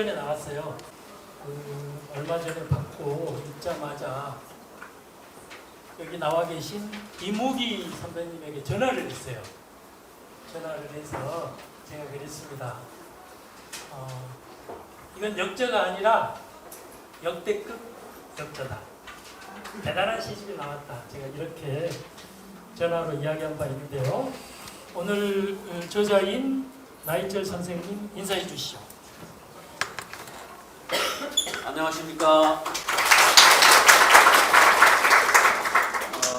전에 나왔어요. 얼마 전에 받고 읽자마자 여기 나와 계신 이무기 선배님에게 전화를 했어요. 전화를 해서 제가 그랬습니다. 이건 역저가 아니라 역대급 역저다. 대단한 시집이 나왔다. 제가 이렇게 전화로 이야기한 바 있는데요. 오늘 저자인 나이철 선생님 인사해 주시죠. 안녕하십니까.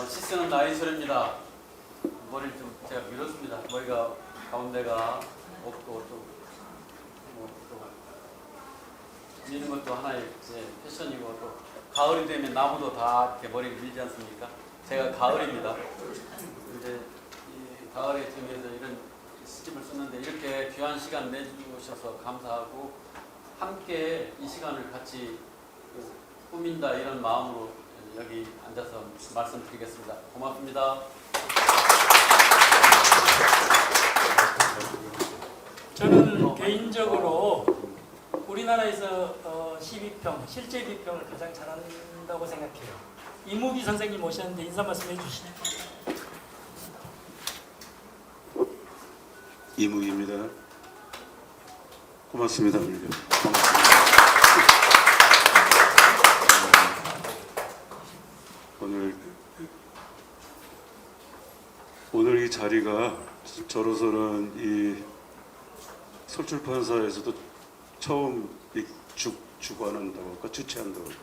시스는 나이철입니다. 머리를 좀 제가 밀었습니다. 머리가 가운데가 없고 또 미는 것도 하나의 패션이고 또 가을이 되면 나무도 다 이렇게 머리를 밀지 않습니까? 제가 가을입니다. 이제 이 가을에 정해서 이런 시집을 썼는데 이렇게 귀한 시간 내주셔서 감사하고 함께 이 시간을 같이 꾸민다 이런 마음으로 여기 앉아서 말씀드리겠습니다. 고맙습니다. 저는 개인적으로 우리나라에서 시비평, 실제 비평을 가장 잘한다고 생각해요. 이무기 선생님 오셨는데 인사 말씀 해주시죠. 이무기입니다. 고맙습니다. 오늘 이 자리가 저로서는 이 서울출판사에서도 처음 주관한다고 할까, 주최한다고 할까,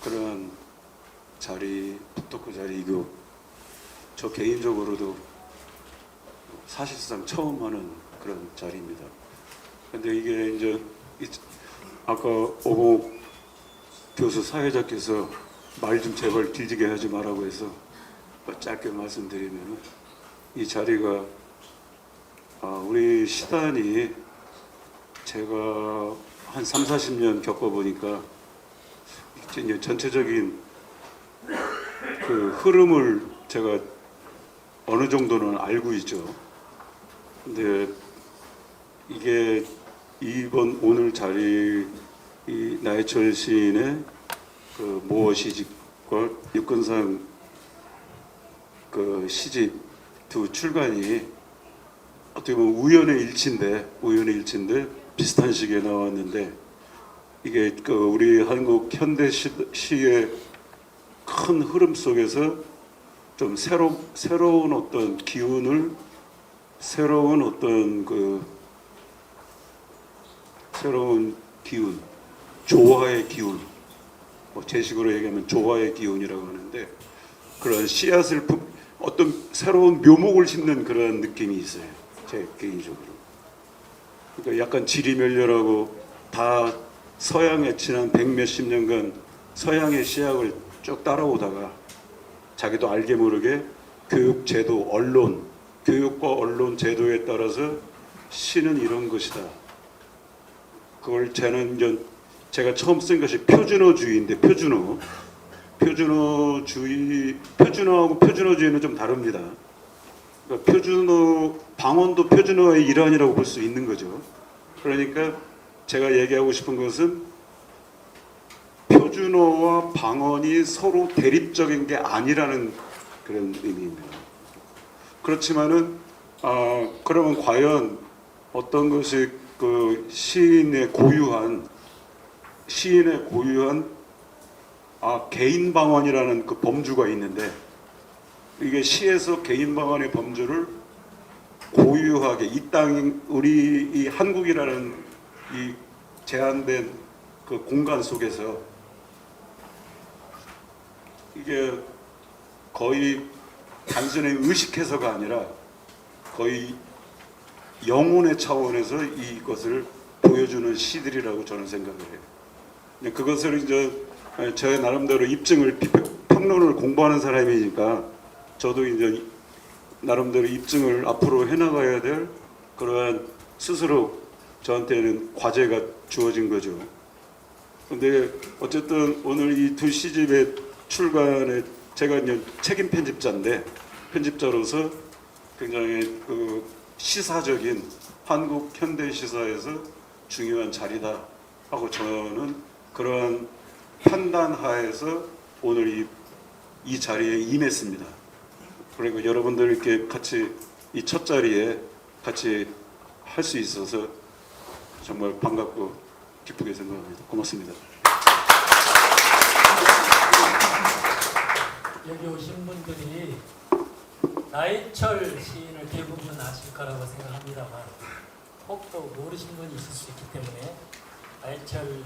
그런 자리, 북토크 자리이고 저 개인적으로도 사실상 처음 하는 그런 자리입니다. 근데 이게 이제 아까 오공 교수 사회자께서 말 좀 제발 길지게 하지 말라고 해서 짧게 말씀드리면, 이 자리가 우리 시단이 제가 한 3, 40년 겪어보니까 이제 전체적인 그 흐름을 제가 어느 정도는 알고 있죠. 근데 이게 오늘 자리, 이 나이철 시인의 그 모어 시집과 육건상 그 시집 두 출간이 어떻게 보면 우연의 일치인데 비슷한 시기에 나왔는데, 이게 그 우리 한국 현대 시의 큰 흐름 속에서 좀 새로운 어떤 기운을, 새로운 기운, 조화의 기운, 제 식으로 얘기하면 조화의 기운이라고 하는데, 그런 씨앗을 어떤 새로운 묘목을 심는 그런 느낌이 있어요, 제 개인적으로. 그러니까 약간 지리멸렬하고 다 서양에 지난 100몇십 년간 서양의 씨앗을 쭉 따라오다가 자기도 알게 모르게 교육 제도, 교육과 언론 제도에 따라서 시는 이런 것이다. 그걸 제가 처음 쓴 것이 표준어주의인데, 표준어하고 표준어주의는 좀 다릅니다. 그러니까 방언도 표준어의 일환이라고 볼 수 있는 거죠. 그러니까 제가 얘기하고 싶은 것은 표준어와 방언이 서로 대립적인 게 아니라는 그런 의미입니다. 그렇지만은 그러면 과연 어떤 것이 그 시인의 고유한 개인 방언이라는 그 범주가 있는데, 이게 시에서 개인 방언의 범주를 고유하게 우리 이 한국이라는 이 제한된 그 공간 속에서 이게 거의 단순히 의식해서가 아니라 거의 영혼의 차원에서 이것을 보여주는 시들이라고 저는 생각을 해요. 그것을 이제 저의 나름대로 평론을 공부하는 사람이니까 저도 이제 나름대로 입증을 앞으로 해나가야 될 그러한 스스로 저한테는 과제가 주어진 거죠. 근데 어쨌든 오늘 이 두 시집의 출간에 제가 이제 책임 편집자로서 굉장히 그 시사적인 한국 현대 시사에서 중요한 자리다, 하고 저는 그런 판단하에서 오늘 이 자리에 임했습니다. 그리고 여러분들 이렇게 같이 이 첫 자리에 같이 할 수 있어서 정말 반갑고 기쁘게 생각합니다. 고맙습니다. 여기 오신 분들이 나이철 시인을 대부분 아실 거라고 생각합니다만 혹 또 모르신 분이 있을 수 있기 때문에 나이철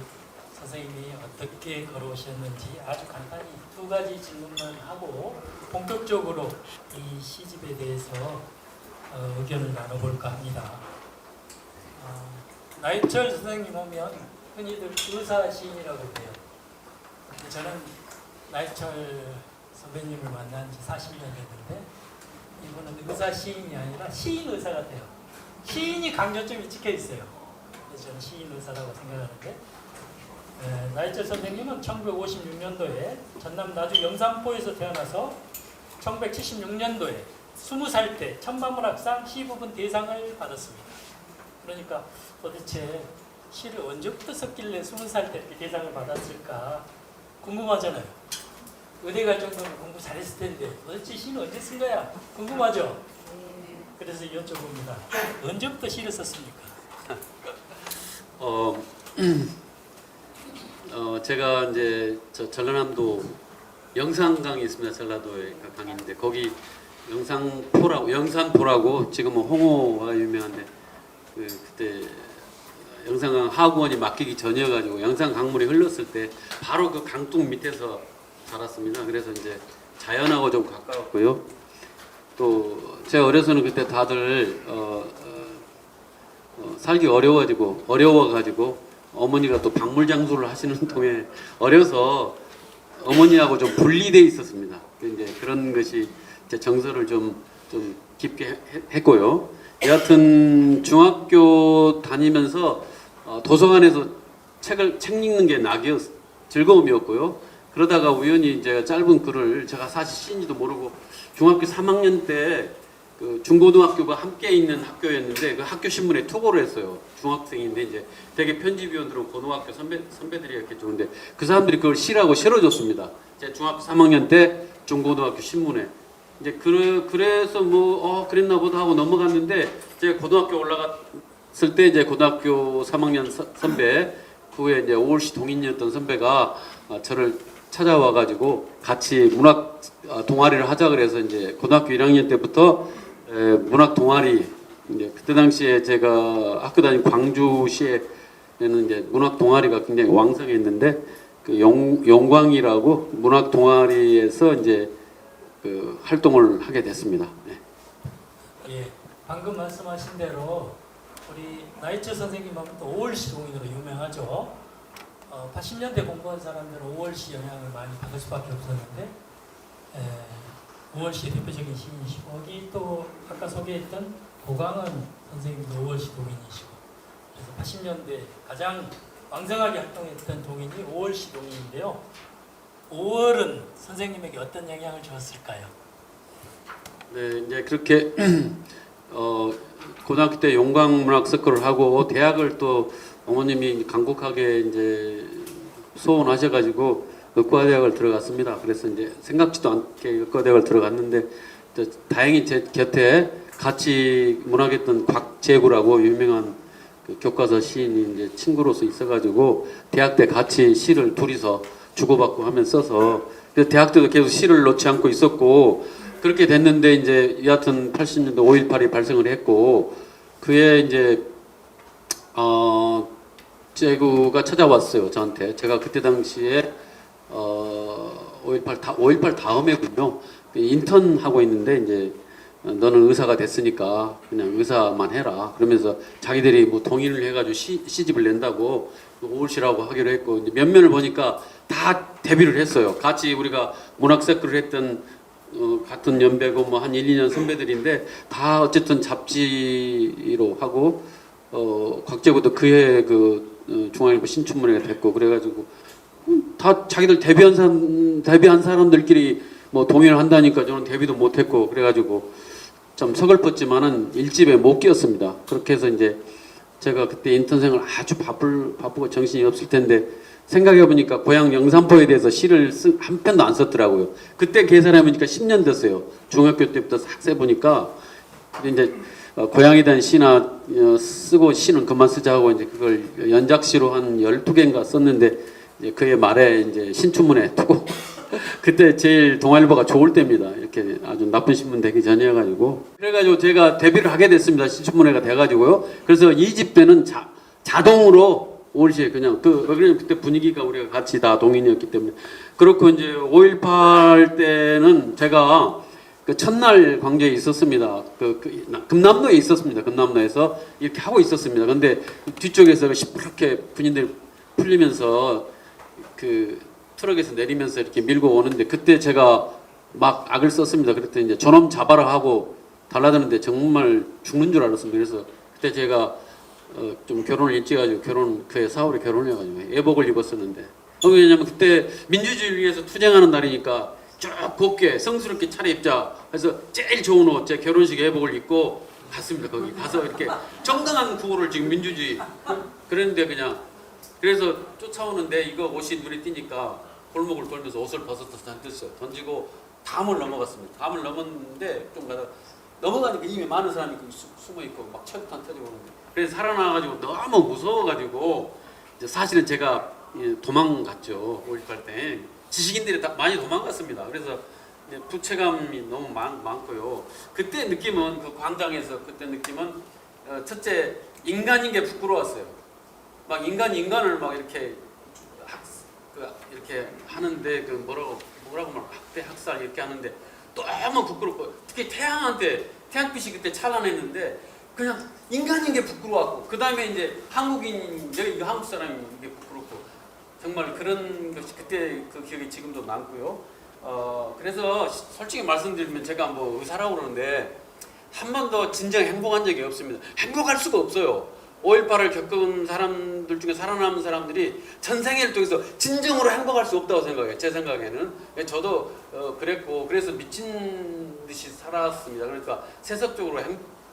선생님이 어떻게 걸어오셨는지 아주 간단히 두 가지 질문만 하고 본격적으로 이 시집에 대해서 의견을 나눠볼까 합니다. 나이철 선생님 오면 흔히들 의사 시인이라고 해요. 근데 저는 나이철 선배님을 만난 지 40년 됐는데 이분은 의사 시인이 아니라 시인 의사 같아요. 시인이 강조점이 찍혀 있어요. 그래서 저는 시인 의사라고 생각하는데 나이철 선생님은 1956년도에 전남 나주 영산포에서 태어나서 1976년도에 20살 때 천만문학상 시부분 대상을 받았습니다. 그러니까 도대체 시를 언제부터 썼길래 20살 때 대상을 받았을까 궁금하잖아요. 의대 갈 정도면 공부 잘했을 텐데 도대체 시는 언제 쓴 거야? 궁금하죠? 그래서 여쭤봅니다. 언제부터 시를 썼습니까? 제가 이제 저 전라남도 영산강이 있습니다. 전라도에 강인데 거기 영산포라고 지금은 홍어가 유명한데 그때 영산강 하구원이 막히기 전이어가지고 영산 강물이 흘렀을 때 바로 그 강둑 밑에서 자랐습니다. 그래서 이제 자연하고 좀 가까웠고요. 또 제가 어려서는 그때 다들 살기 어려워가지고 어머니가 또 박물 장수를 하시는 통에 어려서 어머니하고 좀 분리돼 있었습니다. 이제 그런 것이 제 정서를 좀 깊게 했고요. 여하튼 중학교 다니면서 도서관에서 책 읽는 게 즐거움이었고요. 그러다가 우연히 제가 짧은 글을 제가 사실 시인지도 모르고 중학교 3학년 때 그 중고등학교가 함께 있는 학교였는데 그 학교 신문에 투고를 했어요. 중학생인데 이제 되게 편집위원들은 고등학교 선배들이었겠죠. 근데 그 사람들이 그걸 시라고 실어줬습니다. 제가 중학교 3학년 때 중고등학교 신문에 이제 그래서 그랬나 보다 하고 넘어갔는데 제가 고등학교 올라갔을 때 이제 고등학교 3학년 선배 그 후에 이제 5월시 동인이었던 선배가 저를 찾아와가지고 같이 문학 동아리를 하자 그래서 이제 고등학교 1학년 때부터 문학 동아리 이제 그때 당시에 제가 학교 다닌 광주시에는 이제 문학 동아리가 굉장히 왕성했는데 그 영광이라고 문학 동아리에서 이제 그 활동을 하게 됐습니다. 네. 예, 방금 말씀하신 대로 우리 나이철 선생님 하면 또 5월시 동인으로 유명하죠. 80년대 공부한 사람들은 5월시 영향을 많이 받을 수밖에 없었는데 5월시의 대표적인 시인이시고 여기 또 아까 소개했던 고강은 선생님도 5월시 동인이시고 그래서 80년대 가장 왕성하게 활동했던 동인이 5월시 동인인데요. 5월은 선생님에게 어떤 영향을 주었을까요? 네, 이제 그렇게 고등학교 때 용광문학서클을 하고 대학을 또 어머님이 간곡하게 이제 소원하셔가지고 의과대학을 들어갔습니다. 그래서 이제 생각지도 않게 의과대학을 들어갔는데 다행히 제 곁에 같이 문학했던 곽재구라고 유명한 그 교과서 시인이 이제 친구로서 있어가지고 대학 때 같이 시를 둘이서 주고받고 하면서 써서 그래서 대학 때도 계속 시를 놓지 않고 있었고 그렇게 됐는데 이제 여하튼 80년도 5.18이 발생을 했고 그에 이제 재구가 찾아왔어요 저한테. 제가 그때 당시에 5.18 다음에군요. 인턴 하고 있는데 이제 너는 의사가 됐으니까 그냥 의사만 해라. 그러면서 자기들이 뭐 동의를 해가지고 시집을 낸다고 5월시라고 하기로 했고 이제 면면을 보니까 다 데뷔를 했어요. 같이 우리가 문학서클을 했던 같은 연배고 뭐 한 1, 2년 선배들인데 다 어쨌든 잡지로 하고 곽재구도 그해 그 중앙일보 신춘문예가 됐고 그래가지고 다 자기들 데뷔한 사람들끼리 뭐 동의를 한다니까 저는 데뷔도 못했고 그래가지고 좀 서글펐지만은 일집에 못 끼었습니다. 그렇게 해서 이제 제가 그때 인턴 생활 아주 바쁘고 정신이 없을 텐데 생각해 보니까 고향 영산포에 대해서 시를 한 편도 안 썼더라고요. 그때 계산해 보니까 10년 됐어요. 중학교 때부터 싹 세 보니까 이제 고향에 대한 시나 쓰고 시는 그만 쓰자 하고 이제 그걸 연작시로 한 12개인가 썼는데 이제 그의 말에 이제 신춘문예 두고 그때 제일 동아일보가 좋을 때입니다. 이렇게 아주 나쁜 신문 되기 전이어가지고 그래가지고 제가 데뷔를 하게 됐습니다. 신춘문예가 돼가지고요. 그래서 2집 때는 자동으로 5월시에 그냥 왜냐면 그때 분위기가 우리가 같이 다 동인이었기 때문에 그렇고 이제 5.18 때는 제가 그 첫날 광주에 있었습니다. 금남로에 있었습니다. 금남로에서 이렇게 하고 있었습니다. 근데 뒤쪽에서 시퍼렇게 군인들 풀리면서 그 트럭에서 내리면서 이렇게 밀고 오는데 그때 제가 막 악을 썼습니다. 그랬더니 이제 저놈 잡아라 하고 달라드는데 정말 죽는 줄 알았습니다. 그래서 그때 제가 좀 결혼을 일찍 가지고 그 4월에 결혼해가지고 예복을 입었었는데 왜냐면 그때 민주주의를 위해서 투쟁하는 날이니까 쭉 곱게 성스럽게 차려입자 해서 제일 좋은 옷 제 결혼식 예복을 입고 갔습니다. 거기 가서 이렇게 정당한 구호를 지금 민주주의 그랬는데 그냥 그래서 쫓아오는데 이거 옷이 눈에 띄니까 골목을 돌면서 옷을 벗어서 던지고 담을 넘어갔습니다. 담을 넘었는데 좀 가다가 넘어가니까 이미 많은 사람이 숨어 있고 막 철탄 터지고 오는데 그래서 살아나가지고 너무 무서워가지고 이제 사실은 제가 도망갔죠. 5.18 때 지식인들이 다 많이 도망갔습니다. 그래서 부채감이 너무 많고요. 그때 느낌은 그 광장에서 그때 느낌은 첫째 인간인 게 부끄러웠어요. 막 인간을 막 이렇게 이렇게 하는데 그 뭐라고 막 학대 학살 이렇게 하는데 너무 부끄럽고 특히 태양빛이 그때 찬란했는데 그냥 인간인 게 부끄러웠고 그 다음에 이제 한국인 여기 한국 사람이 이게 부끄럽고 정말 그런 것이 그때 그 기억이 지금도 남고요. 그래서 솔직히 말씀드리면 제가 뭐 의사라고 그러는데 한 번도 진정 행복한 적이 없습니다. 행복할 수가 없어요. 5.18을 겪은 사람들 중에 살아남은 사람들이 전생애를 통해서 진정으로 행복할 수 없다고 생각해요. 제 생각에는. 저도 그랬고 그래서 미친 듯이 살았습니다. 그러니까 세속적으로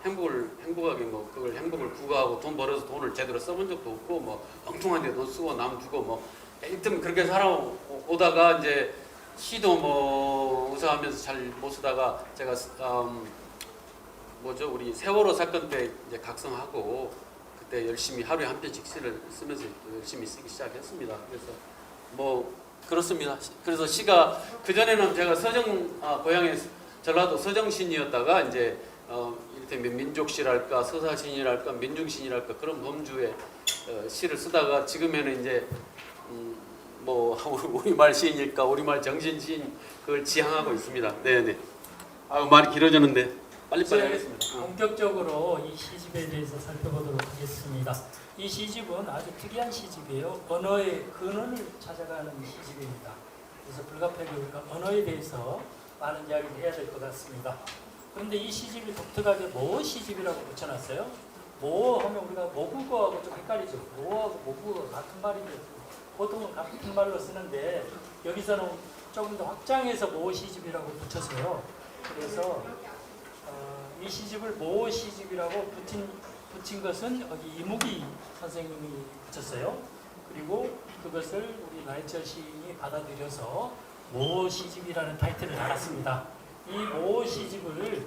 행복하게 뭐 그걸 행복을 구가하고 돈 벌어서 돈을 제대로 써본 적도 없고 뭐 엉뚱한 데 돈 쓰고 남 주고 뭐 하여튼 그렇게 살아오다가 이제 시도 뭐 의사하면서 잘 못 쓰다가 제가 우리 세월호 사건 때 이제 각성하고 그때 열심히 하루에 한 편씩 시를 쓰면서 열심히 쓰기 시작했습니다. 그래서 뭐 그렇습니다. 그래서 시가 그 전에는 제가 고향에 전라도 서정신이었다가 이제 이를테면 민족시랄까 서사신이랄까 민중신이랄까 그런 범주의 시를 쓰다가 지금에는 이제 뭐 우리말 시인일까 우리말 정신시인 그걸 지향하고 있습니다. 네네. 말이 길어졌는데. 빨리빨리 하겠습니다. 본격적으로 이 시집에 대해서 살펴보도록 하겠습니다. 이 시집은 아주 특이한 시집이에요. 언어의 근원을 찾아가는 시집입니다. 그래서 불가피하게 우리가 언어에 대해서 많은 이야기를 해야 될 것 같습니다. 그런데 이 시집이 독특하게 모 시집이라고 붙여놨어요. 모 하면 우리가 모국어하고 좀 헷갈리죠. 모하고 모국어가 같은 말인데 보통은 같은 말로 쓰는데 여기서는 조금 더 확장해서 모 시집이라고 붙였어요. 그래서 이 시집을 모 시집이라고 붙인 것은 여기 이무기 선생님이 붙였어요. 그리고 그것을 우리 나이철 시인이 받아들여서 모 시집이라는 타이틀을 달았습니다. 이 모 시집을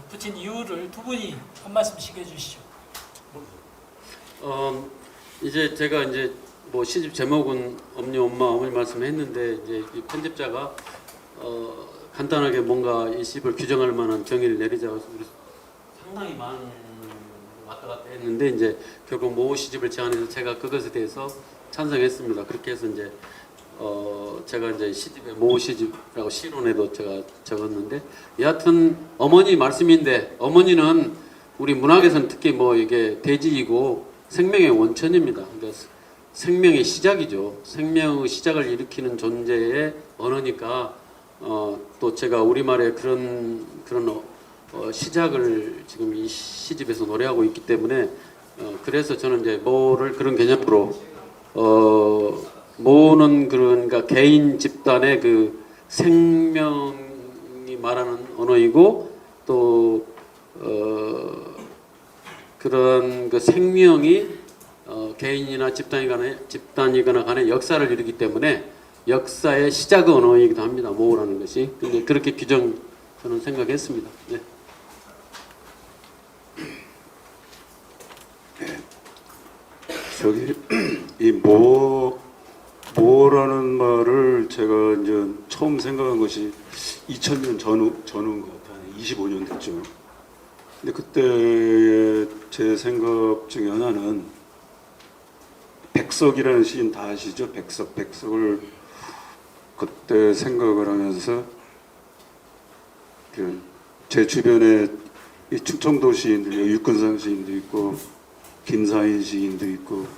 붙인 이유를 두 분이 한 말씀씩 해주시죠. 이제 제가 이제 뭐 시집 제목은 어머니 말씀했는데 이제 이 편집자가 간단하게 뭔가 이 시집을 규정할 만한 정의를 내리자고 상당히 많은 왔다 갔다 했는데 이제 결국 모 시집을 제안해서 제가 그것에 대해서 찬성했습니다. 그렇게 해서 이제 제가 이제 시집에 모 시집이라고 시론에도 제가 적었는데 여하튼 어머니 말씀인데 어머니는 우리 문학에서는 특히 뭐 이게 대지이고 생명의 원천입니다. 그러니까 생명의 시작이죠. 생명의 시작을 일으키는 존재의 언어니까 또 제가 우리말에 그런 시작을 지금 이 시집에서 노래하고 있기 때문에 그래서 저는 이제 모를 그런 개념으로 모는 그러니까 개인 집단의 그 생명이 말하는 언어이고 또 그런 그 생명이 개인이나 집단이거나 간에 역사를 이루기 때문에 역사의 시작의 언어이기도 합니다. 모호라는 것이. 근데 그렇게 규정 저는 생각했습니다. 네. 저기 이 뭐라는 말을 제가 이제 처음 생각한 것이 2000년 전후인 것 같아요. 25년 됐죠. 근데 그때 제 생각 중에 하나는 백석이라는 시인 다 아시죠? 백석을 그때 생각을 하면서 제 주변에 이 충청도 시인들, 육근상 시인도 있고 김사인 시인도 있고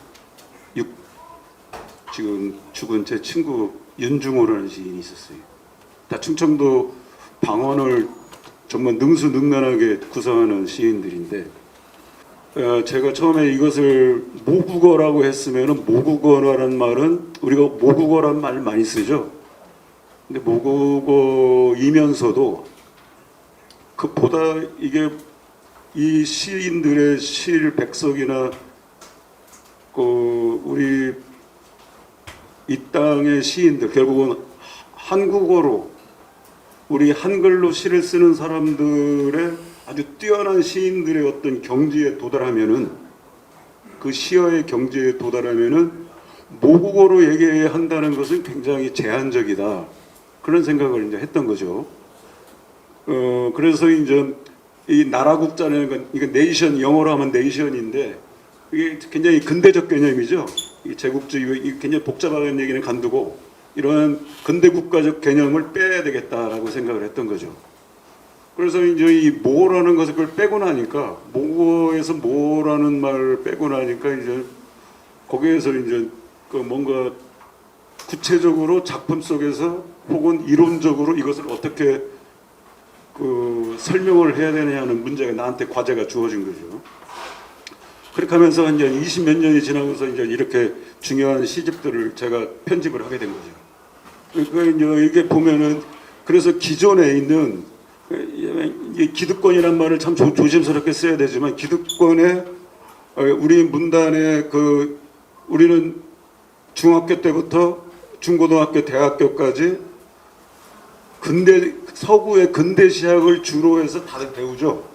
지금 죽은 제 친구 윤중호라는 시인이 있었어요. 다 충청도 방언을 정말 능수능란하게 구사하는 시인들인데 제가 처음에 이것을 모국어라고 했으면 모국어라는 말은 우리가 모국어라는 말을 많이 쓰죠. 근데 모국어이면서도 그보다 이게 이 시인들의 실 백석이나 우리 이 땅의 시인들 결국은 한국어로 우리 한글로 시를 쓰는 사람들의 아주 뛰어난 시인들의 어떤 경지에 도달하면은 그 시어의 경지에 도달하면은 모국어로 얘기한다는 것은 굉장히 제한적이다. 그런 생각을 이제 했던 거죠. 그래서 이제 이 나라국자라는 건 이거 네이션 영어로 하면 네이션인데 이게 굉장히 근대적 개념이죠. 이 제국주의 이 굉장히 복잡한 얘기는 간두고 이런 근대국가적 개념을 빼야 되겠다라고 생각을 했던 거죠. 그래서 이제 이 모라는 것을 그걸 빼고 나니까 모국어에서 모라는 말을 빼고 나니까 이제 거기에서 이제 그 뭔가 구체적으로 작품 속에서 혹은 이론적으로 이것을 어떻게 그 설명을 해야 되느냐는 문제가 나한테 과제가 주어진 거죠. 그렇게 하면서 이제 20몇 년이 지나고서 이제 이렇게 중요한 시집들을 제가 편집을 하게 된 거죠. 그러니까 이제 이게 보면은 그래서 기존에 있는 기득권이란 말을 참 조심스럽게 써야 되지만 기득권에 우리 문단에 우리는 중학교 때부터 중고등학교, 대학교까지 서구의 근대시학을 주로 해서 다들 배우죠.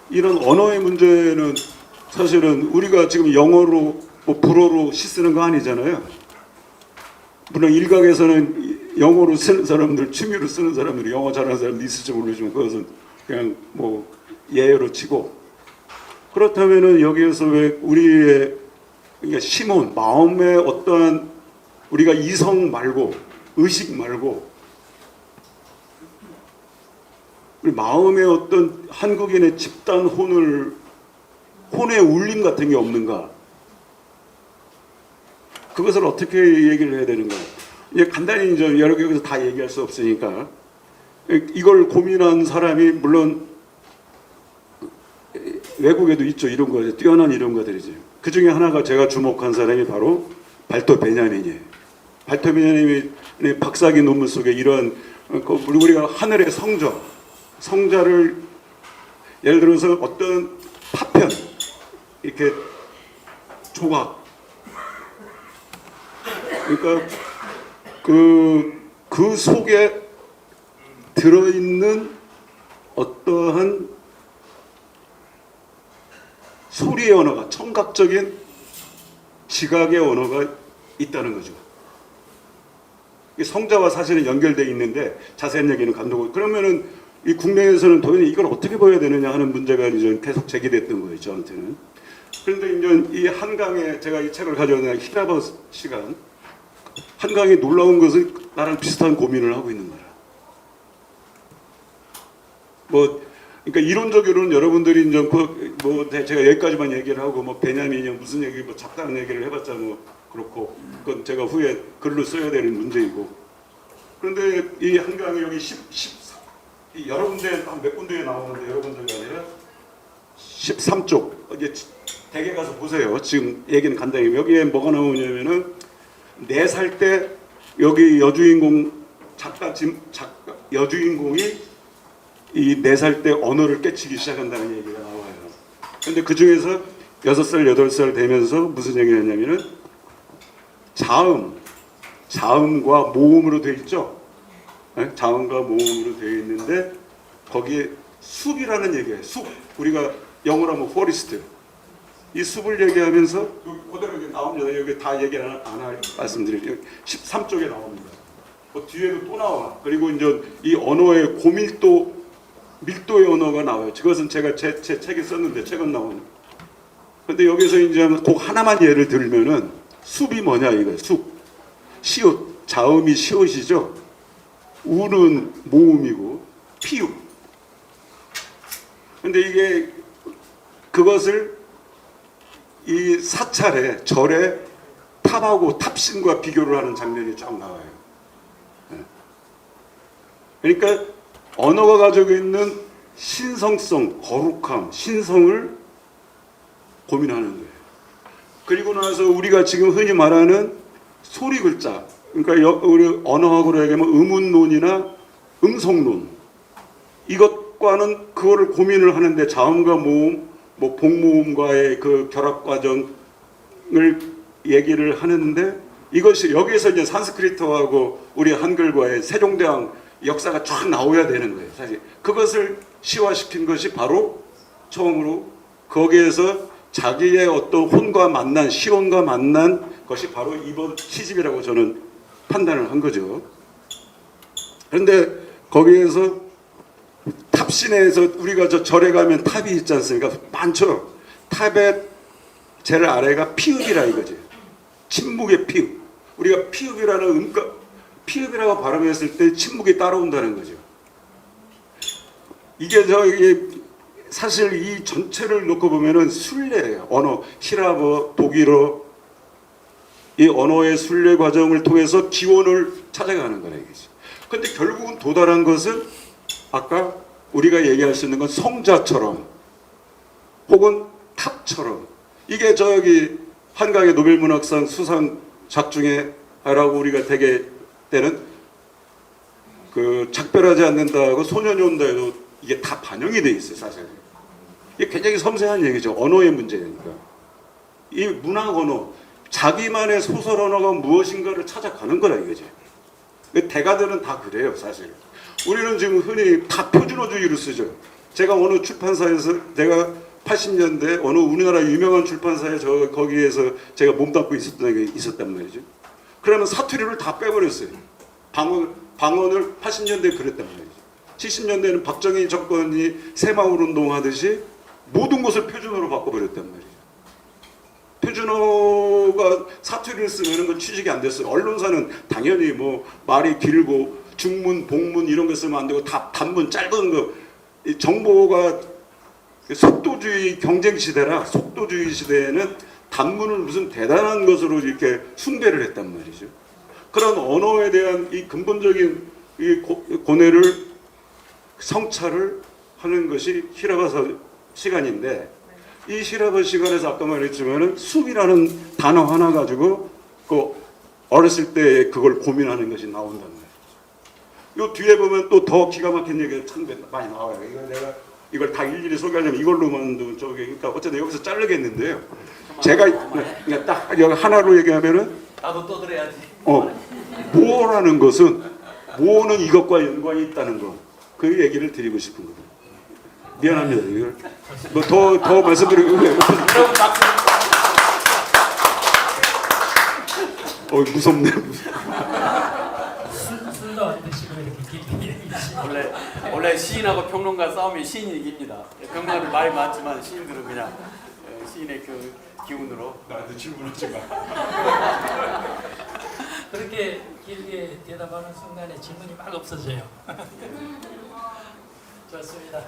이런 언어의 문제는 사실은 우리가 지금 영어로 불어로 시 쓰는 거 아니잖아요. 물론 일각에서는 영어로 쓰는 사람들, 취미로 쓰는 사람들이 영어 잘하는 사람도 있을지 모르지만 그것은 그냥 뭐 예외로 치고 그렇다면은 여기에서 왜 우리의 심온, 마음의 어떠한 우리가 이성 말고 의식 말고 우리 마음의 어떤 한국인의 집단 혼의 울림 같은 게 없는가? 그것을 어떻게 얘기를 해야 되는가? 이제 간단히 이제 여러 개 여기서 다 얘기할 수 없으니까 이걸 고민한 사람이 물론 외국에도 있죠. 이런 거 뛰어난 이론가들이죠. 그 중에 하나가 제가 주목한 사람이 바로 발토 베냐민이에요. 발토 베냐민의 박사기 논문 속에 이러한 우리가 하늘의 성자를 예를 들어서 어떤 파편 이렇게 조각 그러니까 그 속에 들어있는 어떠한 소리의 언어가 청각적인 지각의 언어가 있다는 거죠. 성자와 사실은 연결되어 있는데 자세한 얘기는 간두고 그러면은 이 국내에서는 도대체 이걸 어떻게 보여야 되느냐 하는 문제가 이제 계속 제기됐던 거예요, 저한테는. 그런데 이제 이 한강에 제가 이 책을 가져온 히라버 시간 한강에 놀라운 것은 나랑 비슷한 고민을 하고 있는 거야. 그러니까 이론적으로는 여러분들이 이제 제가 여기까지만 얘기를 하고 베냐민이 무슨 얘기 잡다한 얘기를 해봤자 그렇고 그건 제가 후에 글로 써야 되는 문제이고. 그런데 이 한강에 여기 여러 군데 한 몇 군데에 나오는데 여러 군데가 아니라 13쪽 이제 댁에 가서 보세요. 지금 얘기는 간단히 여기에 뭐가 나오냐면은 4살 때 여기 여주인공이 이 4살 때 언어를 깨치기 시작한다는 얘기가 나와요. 근데 그 중에서 6살, 8살 되면서 무슨 얘기를 했냐면은 자음과 모음으로 돼 있죠. 네? 자음과 모음으로 돼 있는데 거기에 숲이라는 얘기예요. 숲. 우리가 영어로 하면 포리스트. 이 숲을 얘기하면서 여기 그대로 여기 나옵니다. 여기 다 얘기 안 할 말씀드릴게요. 13쪽에 나옵니다. 그 뒤에도 또 나와. 그리고 이제 이 언어의 밀도의 언어가 나와요. 그것은 제가 제 책에 썼는데 최근 나오는. 근데 여기서 이제 꼭 하나만 예를 들면은 숲이 뭐냐 이거예요. 숲. 시옷. 자음이 시옷이죠. 우는 모음이고 피읍. 근데 이게 그것을 이 사찰에 절에 탑하고 탑신과 비교를 하는 장면이 쫙 나와요. 그러니까 언어가 가지고 있는 신성성, 거룩함, 신성을 고민하는 거예요. 그리고 나서 우리가 지금 흔히 말하는 소리 글자, 그러니까 우리 언어학으로 얘기하면 음운론이나 음성론, 이것과는 그거를 고민을 하는데 자음과 모음, 뭐 복모음과의 그 결합 과정을 얘기를 하는데 이것이 여기에서 이제 산스크리트하고 우리 한글과의 세종대왕 역사가 쫙 나와야 되는 거예요. 사실 그것을 시화시킨 것이 바로 처음으로 거기에서 자기의 어떤 혼과 만난 시혼과 만난 것이 바로 이번 시집이라고 저는 판단을 한 거죠. 그런데 거기에서 탑신에서 우리가 저 절에 가면 탑이 있지 않습니까? 많죠. 탑의 제일 아래가 피읍이라 이거지. 침묵의 피읍. 우리가 피읍이라는 피읍이라고 발음했을 때 침묵이 따라온다는 거죠. 이게 사실 이 전체를 놓고 보면은 순례예요. 언어, 히라버, 독일어, 이 언어의 순례 과정을 통해서 기원을 찾아가는 거라 이거지. 근데 결국은 도달한 것은 아까 우리가 얘기할 수 있는 건 성자처럼 혹은 탑처럼 이게 한강의 노벨문학상 수상작 중에 라고 우리가 되게 때는 그 작별하지 않는다고 소년이 온다에도 이게 다 반영이 돼 있어요. 사실 이게 굉장히 섬세한 얘기죠. 언어의 문제니까 이 문학 언어 자기만의 소설 언어가 무엇인가를 찾아가는 거라 이거지. 대가들은 다 그래요. 사실 우리는 지금 흔히 다 표준어주의를 쓰죠. 제가 어느 출판사에서 내가 80년대 어느 우리나라 유명한 출판사에 거기에서 제가 몸담고 있었던 게 있었단 말이죠. 그러면 사투리를 다 빼버렸어요. 방언을 80년대에 그랬단 말이죠. 70년대에는 박정희 정권이 새마을 운동하듯이 모든 것을 표준어로 바꿔버렸단 말이죠. 표준어가 사투리를 쓰면 그 취직이 안 됐어요. 언론사는 당연히 뭐 말이 길고 중문, 복문 이런 거 쓰면 안 되고 단문 짧은 거 정보가 속도주의 경쟁 시대라 속도주의 시대에는 단문을 무슨 대단한 것으로 이렇게 숭배를 했단 말이죠. 그런 언어에 대한 이 근본적인 이 고뇌를 성찰을 하는 것이 히라바사 시간인데 이 히라바 시간에서 아까 말했지만은 숲이라는 단어 하나 가지고 그 어렸을 때 그걸 고민하는 것이 나온단 말이에요. 요 뒤에 보면 또 더 기가 막힌 얘기가 참 많이 나와요. 이걸 다 일일이 소개하려면 이걸로만 그러니까 어쨌든 여기서 자르겠는데요. 제가 그냥 딱 여기 하나로 얘기하면은 나도 떠들어야지. 모어라는 것은 모어는 이것과 연관이 있다는 거. 그 얘기를 드리고 싶은 겁니다. 미안합니다. 이걸 더 말씀드리고 여러분 박수. 무섭네. 술도 안 드시고 이렇게 깊이 얘기하시고 원래 시인하고 평론가 싸움이 시인이 이깁니다. 평론가들 말이 많지만 시인들은 그냥 시인의 그 기운으로. 나한테 질문하지 마. 그렇게 길게 대답하는 순간에 질문이 막 없어져요. 좋습니다.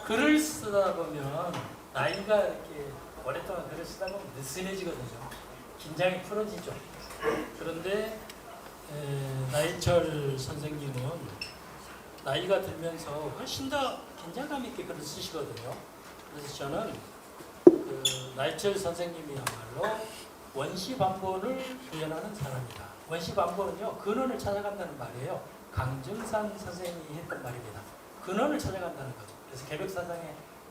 글을 쓰다 보면 나이가 이렇게 오랫동안 글을 쓰다 보면 느슨해지거든요. 긴장이 풀어지죠. 그런데 나인철 선생님은 나이가 들면서 훨씬 더 긴장감 있게 글을 쓰시거든요. 그래서 저는 나인철 선생님이야말로 원시반본을 구현하는 사람이다. 원시반본은요 근원을 찾아간다는 말이에요. 강정산 선생님이 했던 말입니다. 근원을 찾아간다는 거죠. 그래서 개벽 사상의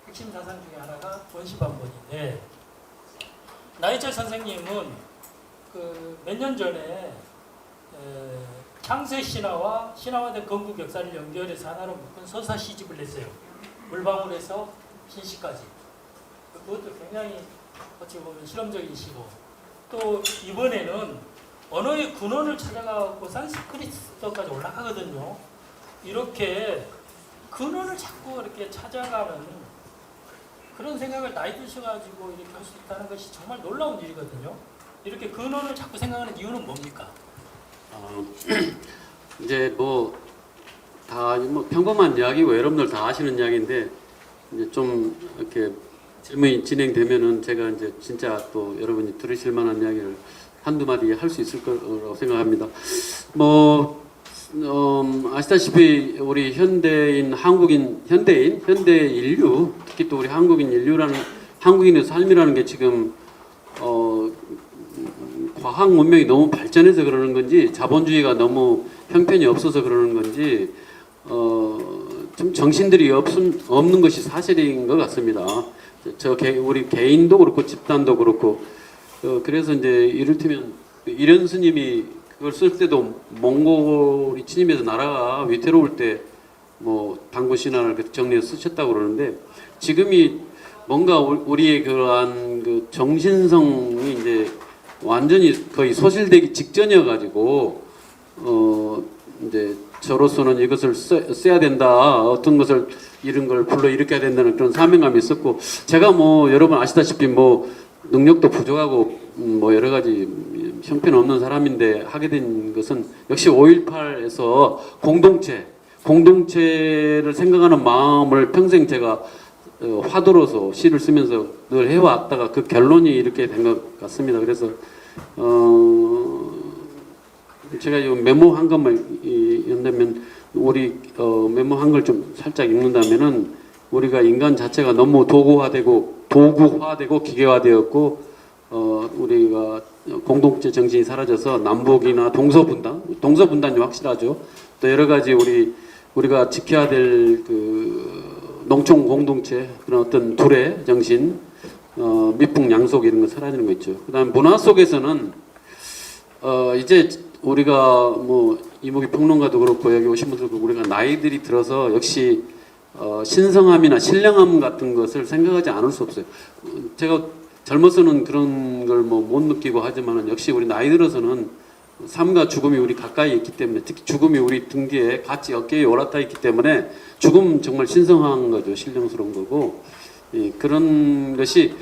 핵심 사상 중에 하나가 원시반본인데 나이철 선생님은 그 몇 년 전에 창세 신화와 신화화된 건국 역사를 연결해서 하나로 묶은 서사 시집을 냈어요. 물방울에서 신시까지. 그것도 굉장히 어찌 보면 실험적이시고 또 이번에는 언어의 근원을 찾아가고 산스크리트까지 올라가거든요. 이렇게 근원을 자꾸 이렇게 찾아가는 그런 생각을 나이 드셔가지고 이렇게 할 수 있다는 것이 정말 놀라운 일이거든요. 이렇게 근원을 자꾸 생각하는 이유는 뭡니까? 이제 뭐 다 뭐 평범한 이야기고 여러분들 다 아시는 이야기인데 이제 좀 이렇게 질문이 진행되면은 제가 이제 진짜 또 여러분이 들으실 만한 이야기를 한두 마디 할 수 있을 거라고 생각합니다. 뭐 아시다시피 우리 현대 인류, 특히 또 우리 한국인 인류라는 한국인의 삶이라는 게 지금 과학 문명이 너무 발전해서 그러는 건지 자본주의가 너무 형편이 없어서 그러는 건지 좀 정신들이 없는 것이 사실인 것 같습니다. 우리 개인도 그렇고 집단도 그렇고 그래서 이제 이를테면 이련 스님이 그걸 쓸 때도 몽골이 침입해서 나라가 위태로울 때 뭐 당군 신화를 정리해서 쓰셨다고 그러는데 지금이 뭔가 우리의 그러한 그 정신성이 이제 완전히 거의 소실되기 직전이어 가지고 이제 저로서는 이것을 써야 된다, 어떤 것을 이런 걸 불러 일으켜야 된다는 그런 사명감이 있었고 제가 뭐 여러분 아시다시피 뭐 능력도 부족하고 뭐 여러 가지 형편없는 사람인데 하게 된 것은 역시 5.18에서 공동체를 생각하는 마음을 평생 제가 화두로서 시를 쓰면서 늘 해왔다가 그 결론이 이렇게 된 것 같습니다. 그래서 제가 이 메모한 것만 읽는다면 우리 메모한 걸 좀 살짝 읽는다면은 우리가 인간 자체가 너무 도구화되고 기계화되었고 우리가 공동체 정신이 사라져서 남북이나 동서분단이 확실하죠. 또 여러 가지 우리가 지켜야 될 그 농촌 공동체 그런 어떤 둘의 정신, 미풍양속 이런 거 사라지는 거 있죠. 그다음 문화 속에서는 이제 우리가 뭐 이목희 평론가도 그렇고 여기 오신 분들도 그렇고 우리가 나이들이 들어서 역시 신성함이나 신령함 같은 것을 생각하지 않을 수 없어요. 제가 젊어서는 그런 걸 뭐 못 느끼고 하지만은 역시 우리 나이 들어서는 삶과 죽음이 우리 가까이 있기 때문에 특히 죽음이 우리 등 뒤에 같이 어깨에 올라타 있기 때문에 죽음 정말 신성한 거죠. 신령스러운 거고 그런 것이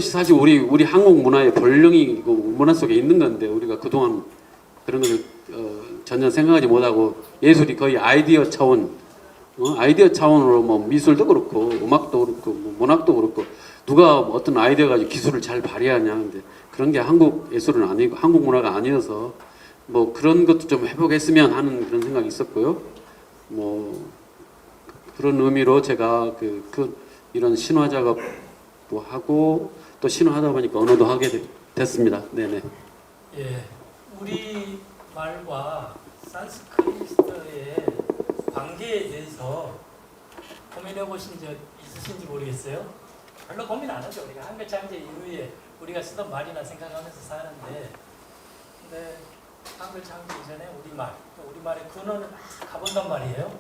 사실 우리 한국 문화의 본령이고 문화 속에 있는 건데 우리가 그동안 그런 것을 전혀 생각하지 못하고 예술이 거의 아이디어 차원으로 뭐 미술도 그렇고 음악도 그렇고 뭐 문학도 그렇고 누가 어떤 아이디어 가지고 기술을 잘 발휘하냐 근데 그런 게 한국 예술은 아니고 한국 문화가 아니어서 뭐 그런 것도 좀 회복했으면 하는 그런 생각이 있었고요. 뭐 그런 의미로 제가 이런 신화 작업도 하고 또 신화하다 보니까 언어도 하게 됐습니다. 네네. 예, 우리 말과 산스크리트의 관계에 대해서 고민해 보신 적 있으신지 모르겠어요. 별로 고민 안 하죠. 우리가 한글 창제 이후에 우리가 쓰던 말이나 생각하면서 사는데, 근데 한글 창제 이전에 우리말의 근원을 가본단 말이에요.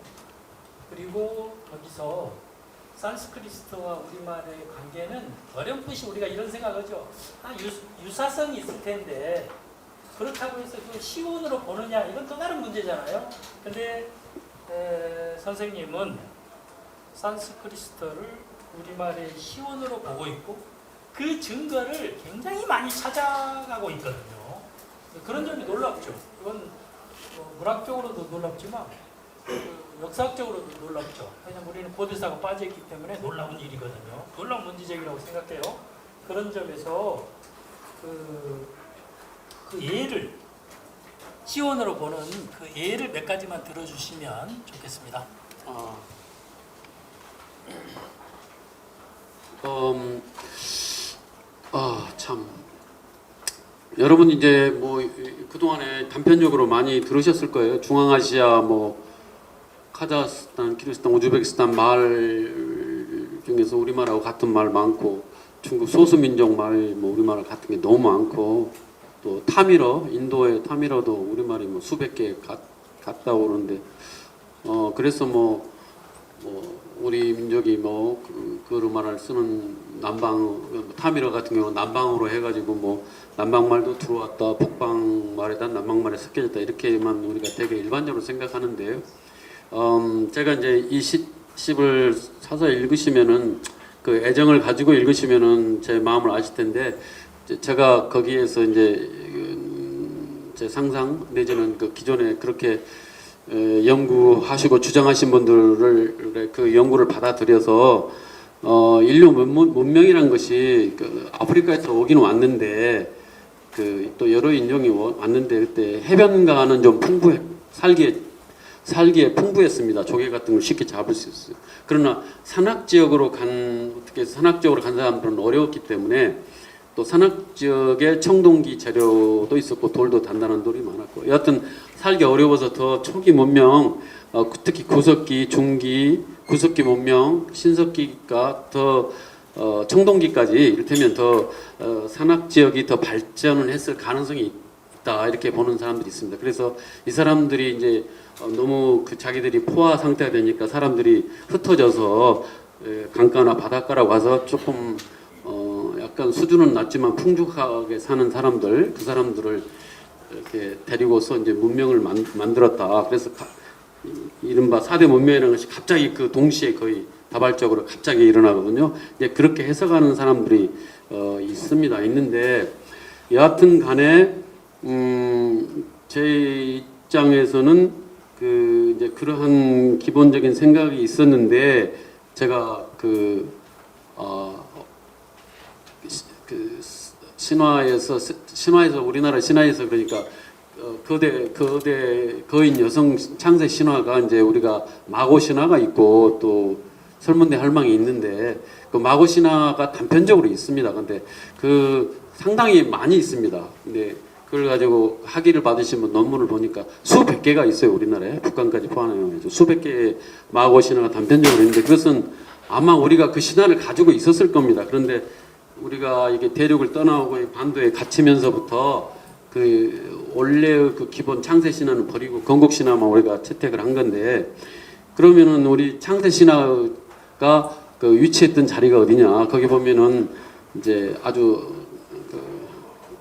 그리고 거기서 산스크리트와 우리말의 관계는 어렴풋이 우리가 이런 생각하죠. 유사성이 있을 텐데 그렇다고 해서 그 시온으로 보느냐 이건 또 다른 문제잖아요. 근데 선생님은 산스크리트를 우리말의 시온으로 보고 있고 그 증거를 굉장히 많이 찾아가고 있거든요. 그런 점이 놀랍죠. 이건 문학적으로도 놀랍지만 역사학적으로도 놀랍죠. 왜냐하면 우리는 고대사가 빠져있기 때문에 놀라운 일이거든요. 놀라운 문제제기라고 생각해요. 그런 점에서 그 예를 시온으로 보는 그 예를 몇 가지만 들어주시면 좋겠습니다. 참 여러분 이제 뭐 그동안에 단편적으로 많이 들으셨을 거예요. 중앙아시아 뭐 카자흐스탄, 키르기스탄, 우즈베키스탄 말 중에서 우리말하고 같은 말 많고 중국 소수민족 말 뭐 우리말 같은 게 너무 많고 또 타밀어 인도의 타밀어도 우리말이 뭐 수백 개 같다고 그러는데 그래서 뭐 우리 민족이 그 우리말을 쓰는 남방 타밀어 같은 경우 남방으로 해가지고 뭐 남방말도 들어왔다 북방말에다 남방말에 섞여졌다 이렇게만 우리가 되게 일반적으로 생각하는데요. 제가 이제 이 시를 사서 읽으시면은 그 애정을 가지고 읽으시면은 제 마음을 아실 텐데 제가 거기에서 이제 제 상상 내지는 그 기존에 그렇게 연구하시고 주장하신 분들을 그 연구를 받아들여서 인류 문명이란 것이 그 아프리카에서 오긴 왔는데 그 또 여러 인종이 왔는데 그때 해변가는 좀 살기에 풍부했습니다. 조개 같은 걸 쉽게 잡을 수 있어요. 그러나 산악 지역으로 간 사람들은 어려웠기 때문에 또 산악 지역에 청동기 재료도 있었고 돌도 단단한 돌이 많았고 여하튼 살기 어려워서 더 초기 문명 특히 구석기, 중기, 구석기 문명, 신석기가 더 청동기까지 이를테면 더 산악 지역이 더 발전을 했을 가능성이 있다 이렇게 보는 사람들이 있습니다. 그래서 이 사람들이 이제 너무 그 자기들이 포화 상태가 되니까 사람들이 흩어져서 강가나 바닷가라고 가서 조금 약간 수준은 낮지만 풍족하게 사는 사람들 그 사람들을 이렇게 데리고서 이제 문명을 만들었다. 그래서 이른바 4대 문명이라는 것이 갑자기 그 동시에 거의 다발적으로 갑자기 일어나거든요. 이제 그렇게 해석하는 사람들이 있는데 여하튼 간에 제 입장에서는 그 이제 그러한 기본적인 생각이 있었는데 제가 그 신화에서 우리나라 신화에서 그러니까 거인 여성 창세 신화가 이제 우리가 마고 신화가 있고 또 설문대 할망이 있는데 그 마고 신화가 단편적으로 있습니다. 근데 그 상당히 많이 있습니다. 근데 그걸 가지고 학위를 받으신 분 논문을 보니까 수백 개가 있어요. 우리나라에 북한까지 포함해서 수백 개의 마고 신화가 단편적으로 있는데 그것은 아마 우리가 그 신화를 가지고 있었을 겁니다. 그런데 우리가 이게 대륙을 떠나오고 반도에 갇히면서부터 그 원래의 그 기본 창세 신화는 버리고 건국 신화만 우리가 채택을 한 건데 그러면은 우리 창세 신화가 그 위치했던 자리가 어디냐? 거기 보면은 이제 아주 그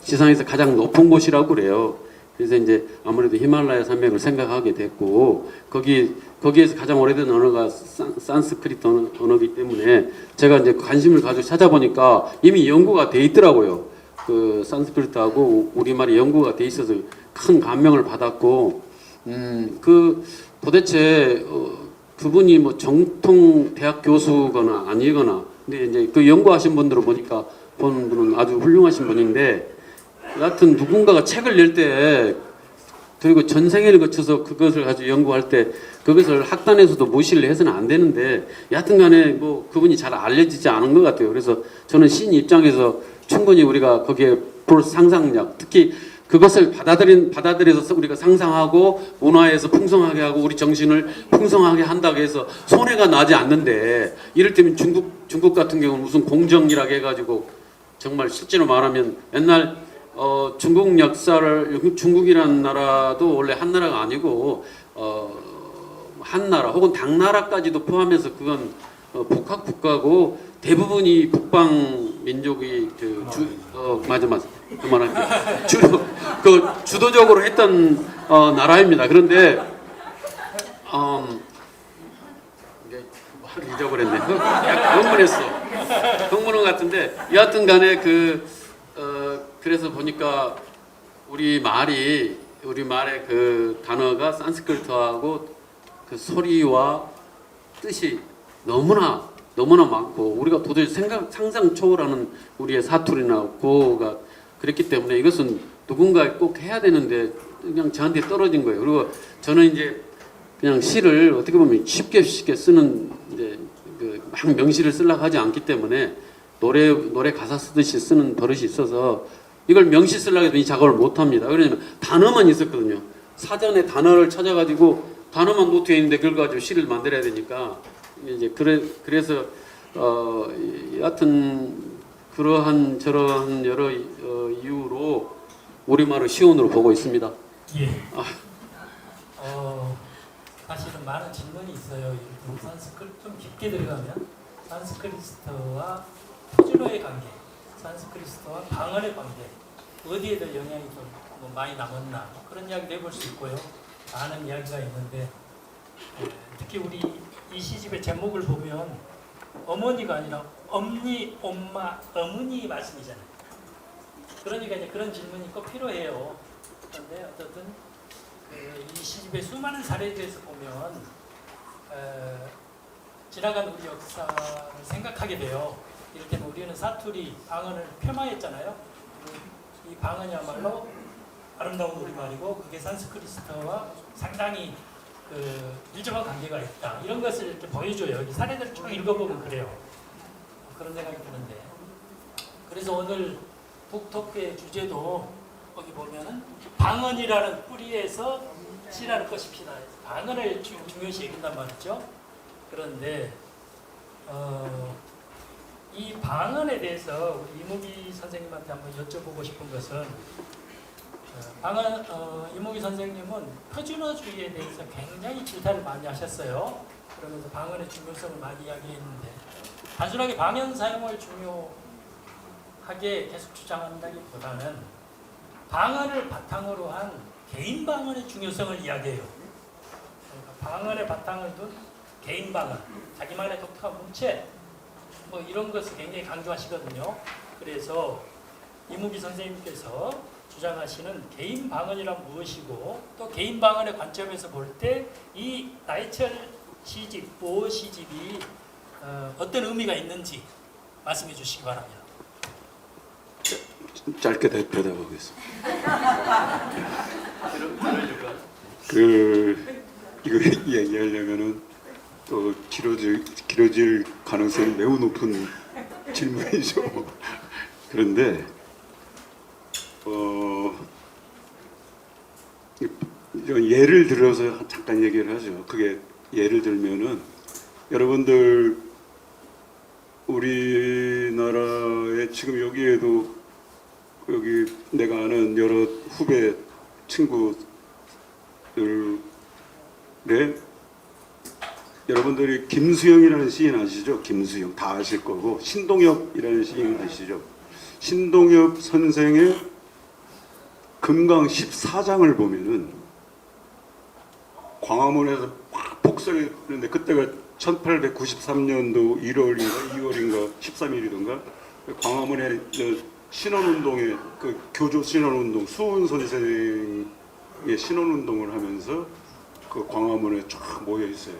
지상에서 가장 높은 곳이라고 그래요. 그래서 이제 아무래도 히말라야 산맥을 생각하게 됐고 거기에서 가장 오래된 언어가 산스크리트 언어이기 때문에 제가 이제 관심을 가지고 찾아보니까 이미 연구가 돼 있더라고요. 그 산스크리트하고 우리말이 연구가 돼 있어서 큰 감명을 받았고 그 도대체 그분이 뭐 정통 대학 교수거나 아니거나 근데 이제 그 연구하신 분들을 보니까 본 분은 아주 훌륭하신 분인데 여하튼 누군가가 책을 낼 때 그리고 전생애를 거쳐서 그것을 가지고 연구할 때 그것을 학단에서도 무시를 해서는 안 되는데 여하튼 간에 뭐 그분이 잘 알려지지 않은 것 같아요. 그래서 저는 신 입장에서 충분히 우리가 거기에 볼 상상력 특히 그것을 받아들여서 우리가 상상하고 문화에서 풍성하게 하고 우리 정신을 풍성하게 한다고 해서 손해가 나지 않는데 이를테면 중국 같은 경우는 무슨 공정이라고 해가지고 정말 실제로 말하면 옛날 중국 역사를 중국이라는 나라도 원래 한 나라가 아니고 한 나라 혹은 당나라까지도 포함해서 그건 복합 국가고 대부분이 북방 민족이 맞아 그만할게 주도적으로 했던 나라입니다. 그런데 이게 잊어버렸네. 흥분한 것 같은데 여하튼간에 그래서 보니까 우리 말의 그 단어가 산스크리트하고 그 소리와 뜻이 너무나 많고 우리가 도저히 상상 초월하는 우리의 사투리나 구어가 그랬기 때문에 이것은 누군가 꼭 해야 되는데 그냥 저한테 떨어진 거예요. 그리고 저는 이제 그냥 시를 어떻게 보면 쉽게 쓰는 이제 막 명시를 쓰려고 하지 않기 때문에 노래 가사 쓰듯이 쓰는 버릇이 있어서 이걸 명시 쓰려고 해도 이 작업을 못 합니다. 왜냐면 단어만 있었거든요. 사전에 단어를 찾아가지고 단어만 노트에 있는데 그걸 가지고 시를 만들어야 되니까 이제 그래서 여하튼 그러한 저러한 여러 이유로 우리말을 시온으로 보고 있습니다. 예. 사실은 많은 질문이 있어요. 좀 깊게 들어가면 산스크리트와 표준어의 관계, 산스크리트와 방언의 관계, 어디에 더 영향이 좀뭐 많이 남았나 그런 이야기도 해볼 수 있고요. 많은 이야기가 있는데 특히 우리 이 시집의 제목을 보면 어머니가 아니라 엄니, 엄마, 어머니 말씀이잖아요. 그러니까 이제 그런 질문이 꼭 필요해요. 그런데 어쨌든 이 시집의 수많은 사례에 대해서 보면 지나간 우리 역사를 생각하게 돼요. 이를테면 우리는 사투리, 방언을 폄하했잖아요. 이 방언이야말로 아름다운 우리말이고 그게 산스크리트와 상당히 밀접한 관계가 있다. 이런 것을 이렇게 보여줘요. 여기 사례들을 쭉 읽어보면 그래요. 그런 생각이 드는데 그래서 오늘 북토크의 주제도 거기 보면은 방언이라는 뿌리에서 씨라는 것이 피다. 방언을 중요시 여긴단 말이죠. 그런데 이 방언에 대해서 우리 이무기 선생님한테 한번 여쭤보고 싶은 것은 이무기 선생님은 표준어주의에 대해서 굉장히 질타를 많이 하셨어요. 그러면서 방언의 중요성을 많이 이야기했는데 단순하게 방언 사용을 중요하게 계속 주장한다기보다는 방언을 바탕으로 한 개인 방언의 중요성을 이야기해요. 그러니까 방언의 바탕을 둔 개인 방언, 자기만의 독특한 문체 뭐 이런 것을 굉장히 강조하시거든요. 그래서 이무기 선생님께서 주장하시는 개인 방언이란 무엇이고 또 개인 방언의 관점에서 볼 때 이 나이철 시집, 보어 시집이 어떤 의미가 있는지 말씀해 주시기 바랍니다. 짧게 대답하겠습니다. 이거 얘기하려면은 또 길어질 가능성이 매우 높은 질문이죠. 그런데 이런 예를 들어서 잠깐 얘기를 하죠. 그게 예를 들면은 여러분들 우리나라에 지금 여기에도 여기 내가 아는 여러 후배 친구들의 여러분들이 김수영이라는 시인 아시죠? 김수영 다 아실 거고 신동엽이라는 시인 아시죠? 신동엽 선생의 금강 14장을 보면은 광화문에서 막 폭설했는데 그때가 1893년도 1월인가 2월인가 13일이던가 광화문에 신원운동에 그 교조 신원운동 수훈 선생의 신원운동을 하면서 그 광화문에 쫙 모여 있어요.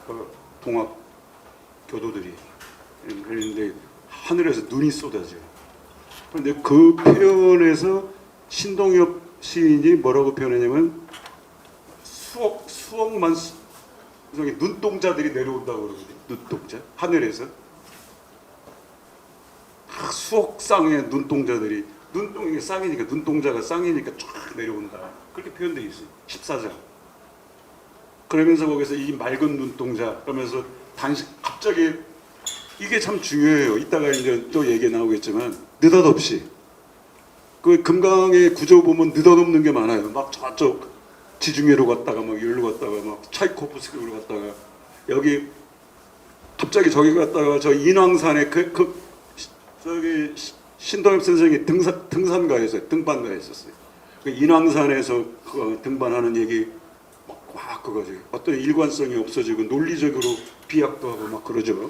그 동학 교도들이. 그런데 하늘에서 눈이 쏟아져요. 그런데 그 표현에서 신동엽 시인이 뭐라고 표현했냐면 수억만 눈동자들이 내려온다고 그러거든요. 눈동자 하늘에서 수억 쌍의 눈동자들이 눈동이 쌍이니까 눈동자가 쌍이니까 쫙 내려온다. 그렇게 표현되어 있어요. 14장. 그러면서 거기서 이 맑은 눈동자 그러면서 갑자기 이게 참 중요해요. 이따가 이제 또 얘기 나오겠지만 느닷없이 그 금강의 구조 보면 느닷없는 게 많아요. 막 저쪽 지중해로 갔다가 막 여기로 갔다가 막 차이코프스키로 갔다가 여기 갑자기 저기 갔다가 저 인왕산에 저기 신동엽 선생이 등산가였어요. 등반가였었어요. 그 인왕산에서 등반하는 얘기 막 그거지. 어떤 일관성이 없어지고 논리적으로 비약도 하고 막 그러죠.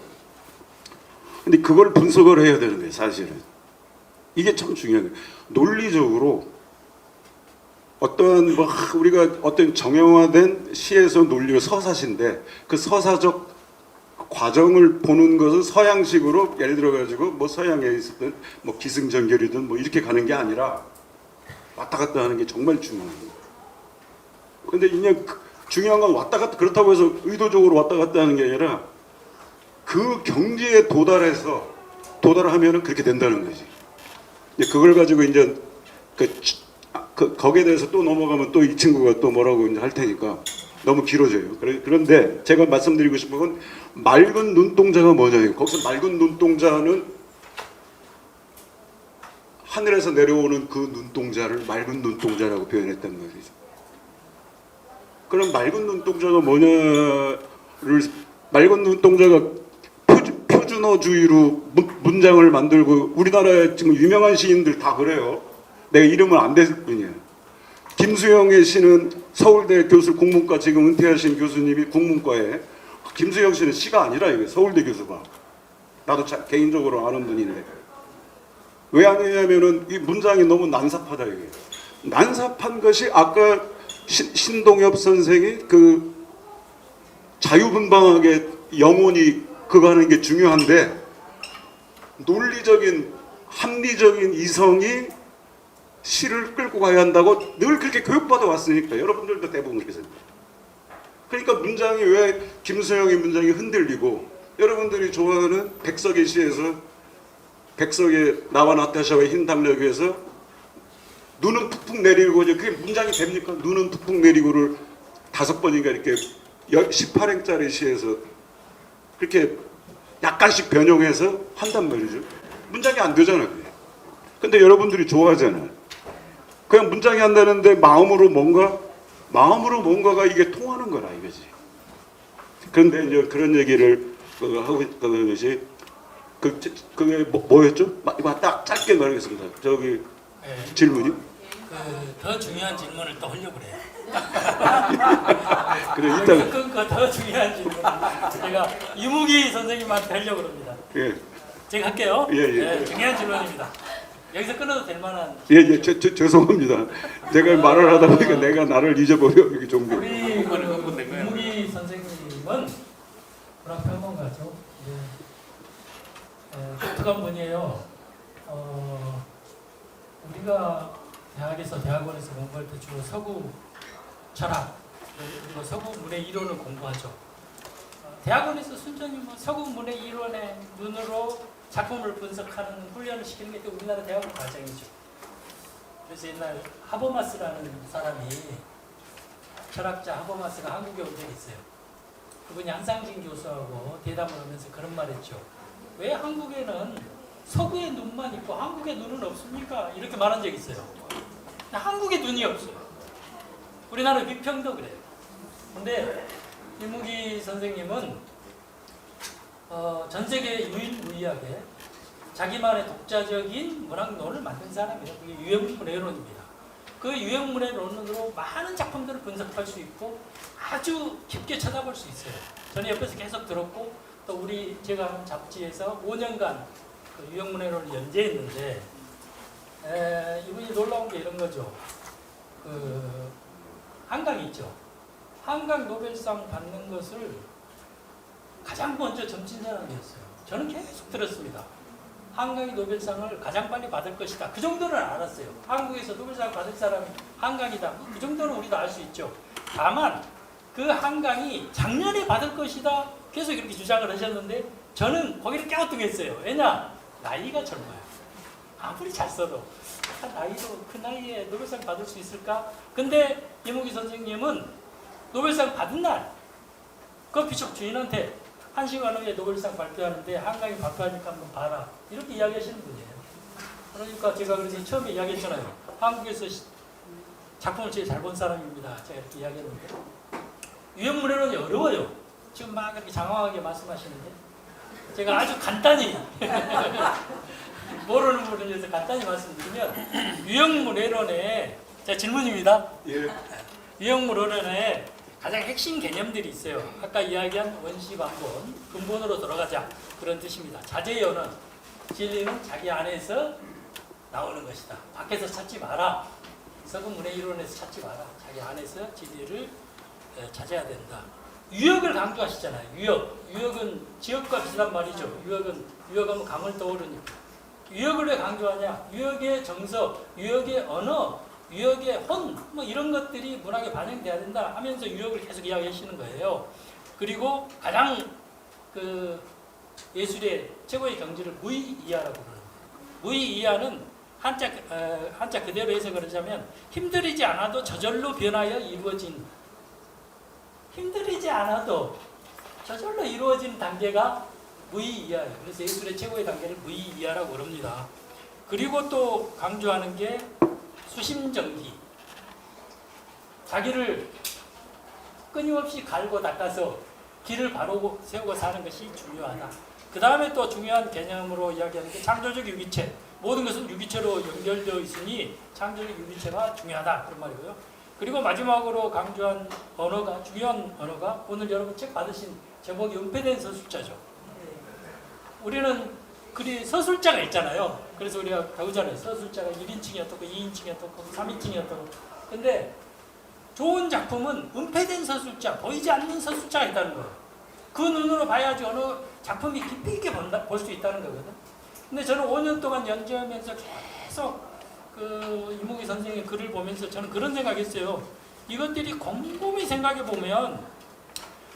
근데 그걸 분석을 해야 되는 거예요. 사실은 이게 참 중요한 거예요. 논리적으로 어떤 우리가 어떤 정형화된 시에서 논리를 서사시인데 그 서사적 과정을 보는 것은 서양식으로 예를 들어 가지고 뭐 서양에 있었던 뭐 기승전결이든 뭐 이렇게 가는 게 아니라 왔다 갔다 하는 게 정말 중요한 거예요. 근데 그냥 중요한 건 왔다 갔다 그렇다고 해서 의도적으로 왔다 갔다 하는 게 아니라 그 경지에 도달하면은 그렇게 된다는 거지. 그걸 가지고 이제 거기에 대해서 또 넘어가면 또 이 친구가 또 뭐라고 이제 할 테니까 너무 길어져요. 그런데 제가 말씀드리고 싶은 건 맑은 눈동자가 뭐냐요. 거기서 맑은 눈동자는 하늘에서 내려오는 그 눈동자를 맑은 눈동자라고 표현했단 말이죠. 그럼 맑은 눈동자가 뭐냐를 맑은 눈동자가 표준어주의로 문장을 만들고 우리나라에 지금 유명한 시인들 다 그래요. 내가 이름은 안 댈 뿐이야. 김수영의 시는 서울대 교수 국문과 지금 은퇴하신 교수님이 국문과에 김수영 씨는 시가 아니라 이게 서울대 교수가 나도 개인적으로 아는 분인데 왜 아니냐면은 이 문장이 너무 난삽하다 이게 난삽한 것이 아까 신동엽 선생이 그 자유분방하게 영혼이 그거 하는 게 중요한데 논리적인 합리적인 이성이 시를 끌고 가야 한다고 늘 그렇게 교육받아 왔으니까 여러분들도 대부분 그렇게 생각해요. 그러니까 문장이 왜 김수영의 문장이 흔들리고 여러분들이 좋아하는 백석의 시에서 백석의 나와 나타샤의 흰 담력에서 눈은 푹푹 내리고 그게 문장이 됩니까? 눈은 푹푹 내리고를 5번인가 이렇게 18행짜리 시에서 그렇게 약간씩 변형해서 한단 말이죠. 문장이 안 되잖아 그게. 근데 여러분들이 좋아하잖아요. 그냥 문장이 안 되는데 마음으로 뭔가가 이게 통하는 거라 이거지. 그런데 이제 그런 얘기를 하고 있던 것이 그게 뭐였죠? 이거 딱 짧게 말하겠습니다. 저기 네. 질문이? 더 중요한 질문을 또 하려고 그래요. 그래 이따가 더 중요한 질문 제가 이무기 선생님한테 하려고 합니다. 예. 제가 할게요. 예. 네, 중요한 질문입니다. 여기서 끊어도 될 만한. 예. 죄송합니다. 제가 말을 하다 보니까 내가 나를 잊어버려 이게 종교. 우리 이무기 선생님은 불합평론가죠. 독특한 분이에요. 우리가 대학원에서 공부할 때 주로 서구 철학 그리고 서구 문의 이론을 공부하죠. 대학원에서 순전히 뭐 서구 문의 이론의 눈으로 작품을 분석하는 훈련을 시키는 게 우리나라 대학원 과정이죠. 그래서 옛날 하버마스라는 사람이 철학자 하버마스가 한국에 온 적이 있어요. 그분이 한상진 교수하고 대담을 하면서 그런 말했죠. 왜 한국에는 서구의 눈만 있고 한국의 눈은 없습니까? 이렇게 말한 적이 있어요. 한국의 눈이 없어요. 우리나라 위평도 그래요. 근데 이무기 선생님은 전 세계 유일무이하게 자기만의 독자적인 문학론을 만든 사람이에요. 그게 유형문해론입니다. 그 유형문해론으로 많은 작품들을 분석할 수 있고 아주 깊게 쳐다볼 수 있어요. 저는 옆에서 계속 들었고 또 제가 하는 잡지에서 5년간 그 유형문해론을 연재했는데 이분이 놀라운 게 이런 거죠. 한강이 있죠. 한강 노벨상 받는 것을 가장 먼저 점친 사람이었어요. 저는 계속 들었습니다. 한강이 노벨상을 가장 빨리 받을 것이다. 그 정도는 알았어요. 한국에서 노벨상 받을 사람이 한강이다. 그 정도는 우리도 알 수 있죠. 다만 그 한강이 작년에 받을 것이다. 계속 이렇게 주장을 하셨는데 저는 거기를 깨우뚱했어요. 왜냐? 나이가 젊어요. 아무리 잘 써도 나이도 그 나이에 노벨상 받을 수 있을까? 근데 이무기 선생님은 노벨상 받은 날 그 비숍 주인한테 1시간 후에 노벨상 발표하는데 한강이 발표하니까 한번 봐라. 이렇게 이야기하시는 분이에요. 그러니까 제가 그래서 처음에 이야기했잖아요. 한국에서 작품을 제일 잘 본 사람입니다. 제가 이렇게 이야기했는데 유형문해론이 어려워요. 지금 막 그렇게 장황하게 말씀하시는데 제가 아주 간단히 모르는 부분에 대해서 간단히 말씀드리면 유형문해론의 자 질문입니다. 예. 유형문해론에 가장 핵심 개념들이 있어요. 아까 이야기한 원시반본, 근본으로 돌아가자 그런 뜻입니다. 자제연은 진리는 자기 안에서 나오는 것이다. 밖에서 찾지 마라. 서구 문해 이론에서 찾지 마라. 자기 안에서 진리를 찾아야 된다. 유역을 강조하시잖아요. 유역은 지역과 비슷한 말이죠. 유역하면 강을 떠오르니까. 유역을 왜 강조하냐? 유역의 정서, 유역의 언어, 유역의 혼, 뭐 이런 것들이 문학에 반영돼야 된다 하면서 유역을 계속 이야기하시는 거예요. 그리고 가장 그 예술의 최고의 경지를 무의이하라고 부릅니다. 무의이하는 한자 그대로 해석을 하자면 힘들이지 않아도 저절로 변하여 이루어진 힘들이지 않아도 저절로 이루어지는 단계가 무의이하예요. 그래서 예술의 최고의 단계를 무의이하라고 그럽니다. 그리고 또 강조하는 게 수심정기. 자기를 끊임없이 갈고 닦아서 길을 바로 세우고 사는 것이 중요하다. 그 다음에 또 중요한 개념으로 이야기하는 게 창조적 유기체. 모든 것은 유기체로 연결되어 있으니 창조적 유기체가 중요하다. 그런 말이고요. 그리고 마지막으로 강조한 언어가, 중요한 언어가 오늘 여러분 책 받으신 제목이 은폐된 서술자죠. 우리는 글이 서술자가 있잖아요. 그래서 우리가 배우잖아요. 서술자가 1인칭이었고 2인칭이었고 3인칭이었고. 근데 좋은 작품은 은폐된 서술자, 보이지 않는 서술자가 있다는 거예요. 그 눈으로 봐야지 어느 작품이 깊이 있게 볼 수 있다는 거거든. 근데 저는 5년 동안 연재하면서 계속 그 이무기 선생의 글을 보면서 저는 그런 생각했어요. 이것들이 곰곰이 생각해 보면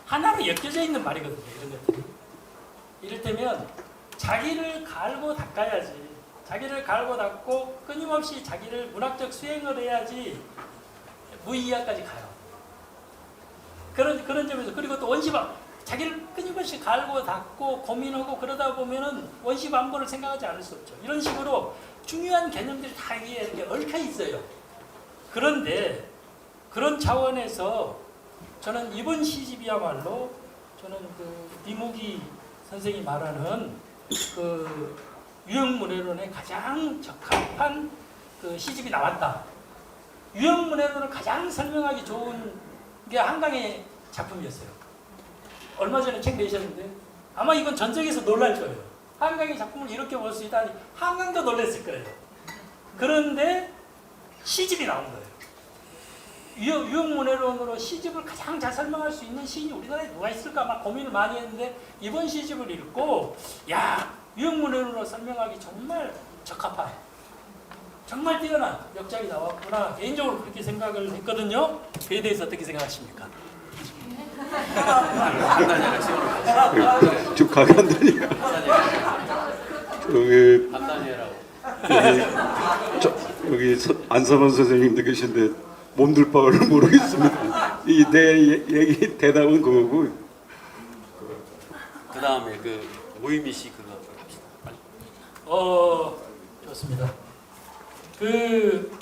하나로 엮여져 있는 말이거든요. 이런 것들이. 이를테면 자기를 갈고 닦아야지. 자기를 갈고 닦고 끊임없이 자기를 문학적 수행을 해야지 무의이하까지 가요. 그런 점에서. 그리고 또 원시방, 자기를 끊임없이 갈고 닦고 고민하고 그러다 보면은 원시반보를 생각하지 않을 수 없죠. 이런 식으로 중요한 개념들이 다 위에 이렇게 얽혀 있어요. 그런데 그런 차원에서 저는 이번 시집이야말로 저는 그 이무기 선생이 말하는 그 유형문해론에 가장 적합한 그 시집이 나왔다. 유형문해론을 가장 설명하기 좋은 게 한강의 작품이었어요. 얼마 전에 책 내셨는데 아마 이건 전 세계에서 놀랄 거예요. 한강의 작품을 이렇게 볼 수 있다니 한강도 놀랐을 거예요. 그런데 시집이 나온 거예요. 유형문해론으로 시집을 가장 잘 설명할 수 있는 시인이 우리나라에 누가 있을까 막 고민을 많이 했는데 이번 시집을 읽고 야, 유형문해론으로 설명하기 정말 적합한, 정말 뛰어난 역작이 나왔구나. 개인적으로 그렇게 생각을 했거든요. 그에 대해서 어떻게 생각하십니까? 좀 가간다니까. 여기 간단히라고. 여기 안성원 선생님도 계신데 몸둘 바를 모르겠습니다. 이 내 얘기 대답은 그거고. 그 다음에 그 무의미 씨 그거 합시다. 빨리. 좋습니다. 그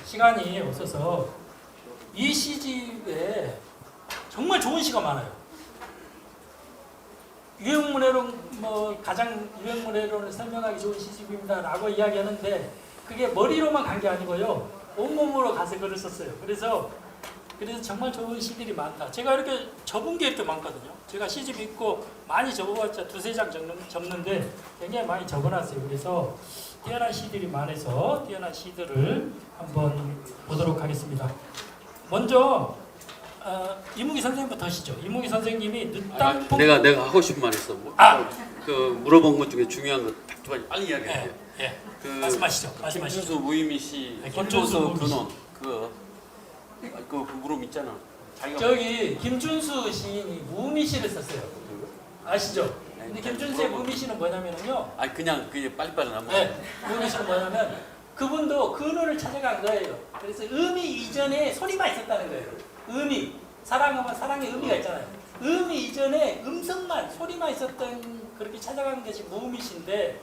시간이 없어서 이 시집에 정말 좋은 시가 많아요. 유형문해론 가장 유형문해론을 설명하기 좋은 시집입니다라고 이야기하는데 그게 머리로만 간 게 아니고요. 온몸으로 가서 글을 썼어요. 그래서 정말 좋은 시들이 많다. 제가 이렇게 접은 게 이렇게 많거든요. 제가 시집 읽고 많이 접어봤자 2-3장 접는데 굉장히 많이 접어놨어요. 그래서 뛰어난 시들이 많아서 뛰어난 시들을 한번 보도록 하겠습니다. 먼저 이무기 선생님부터 하시죠. 이무기 선생님이 늦땅풍 내가 하고 싶은 말 있어. 그 물어본 것 중에 중요한 거 딱 두 가지 빨리 이야기할게요. 예. 그 말씀하시죠. 김준수 무의미 씨 네, 선조서 김준수 근원 그 물음 있잖아. 자기가 저기 김준수 시인이 무미시를 썼어요. 아시죠? 근데 김준수의 무미시는 뭐냐면요. 아니 그냥 빨리빨리 넘어. 네, 무미시는 뭐냐면 그분도 근원을 찾아간 거예요. 그래서 의미 이전에 소리만 있었다는 거예요. 의미, 사랑하면 사랑의 의미가 있잖아요. 의미 이전에 음성만, 소리만 있었던 그렇게 찾아가는 것이 무미시인데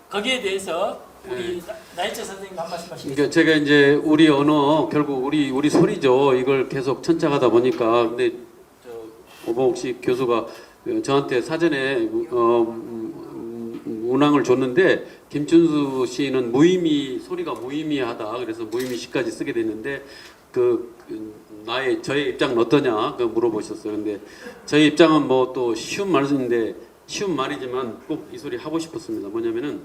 거기에 대해서 우리 나이체 선생님 한 말씀 하시겠습니다. 그러니까 제가 이제 우리 언어 결국 우리 소리죠. 이걸 계속 천착하다 보니까 근데 오봉식 교수가 저한테 사전에 문항을 줬는데 김준수 시인은 무의미 소리가 무의미하다. 그래서 무의미 시까지 쓰게 됐는데 저의 입장은 어떠냐 물어보셨어요. 근데 저의 입장은 뭐 또 쉬운 말이지만 꼭 이 소리 하고 싶었습니다. 뭐냐면은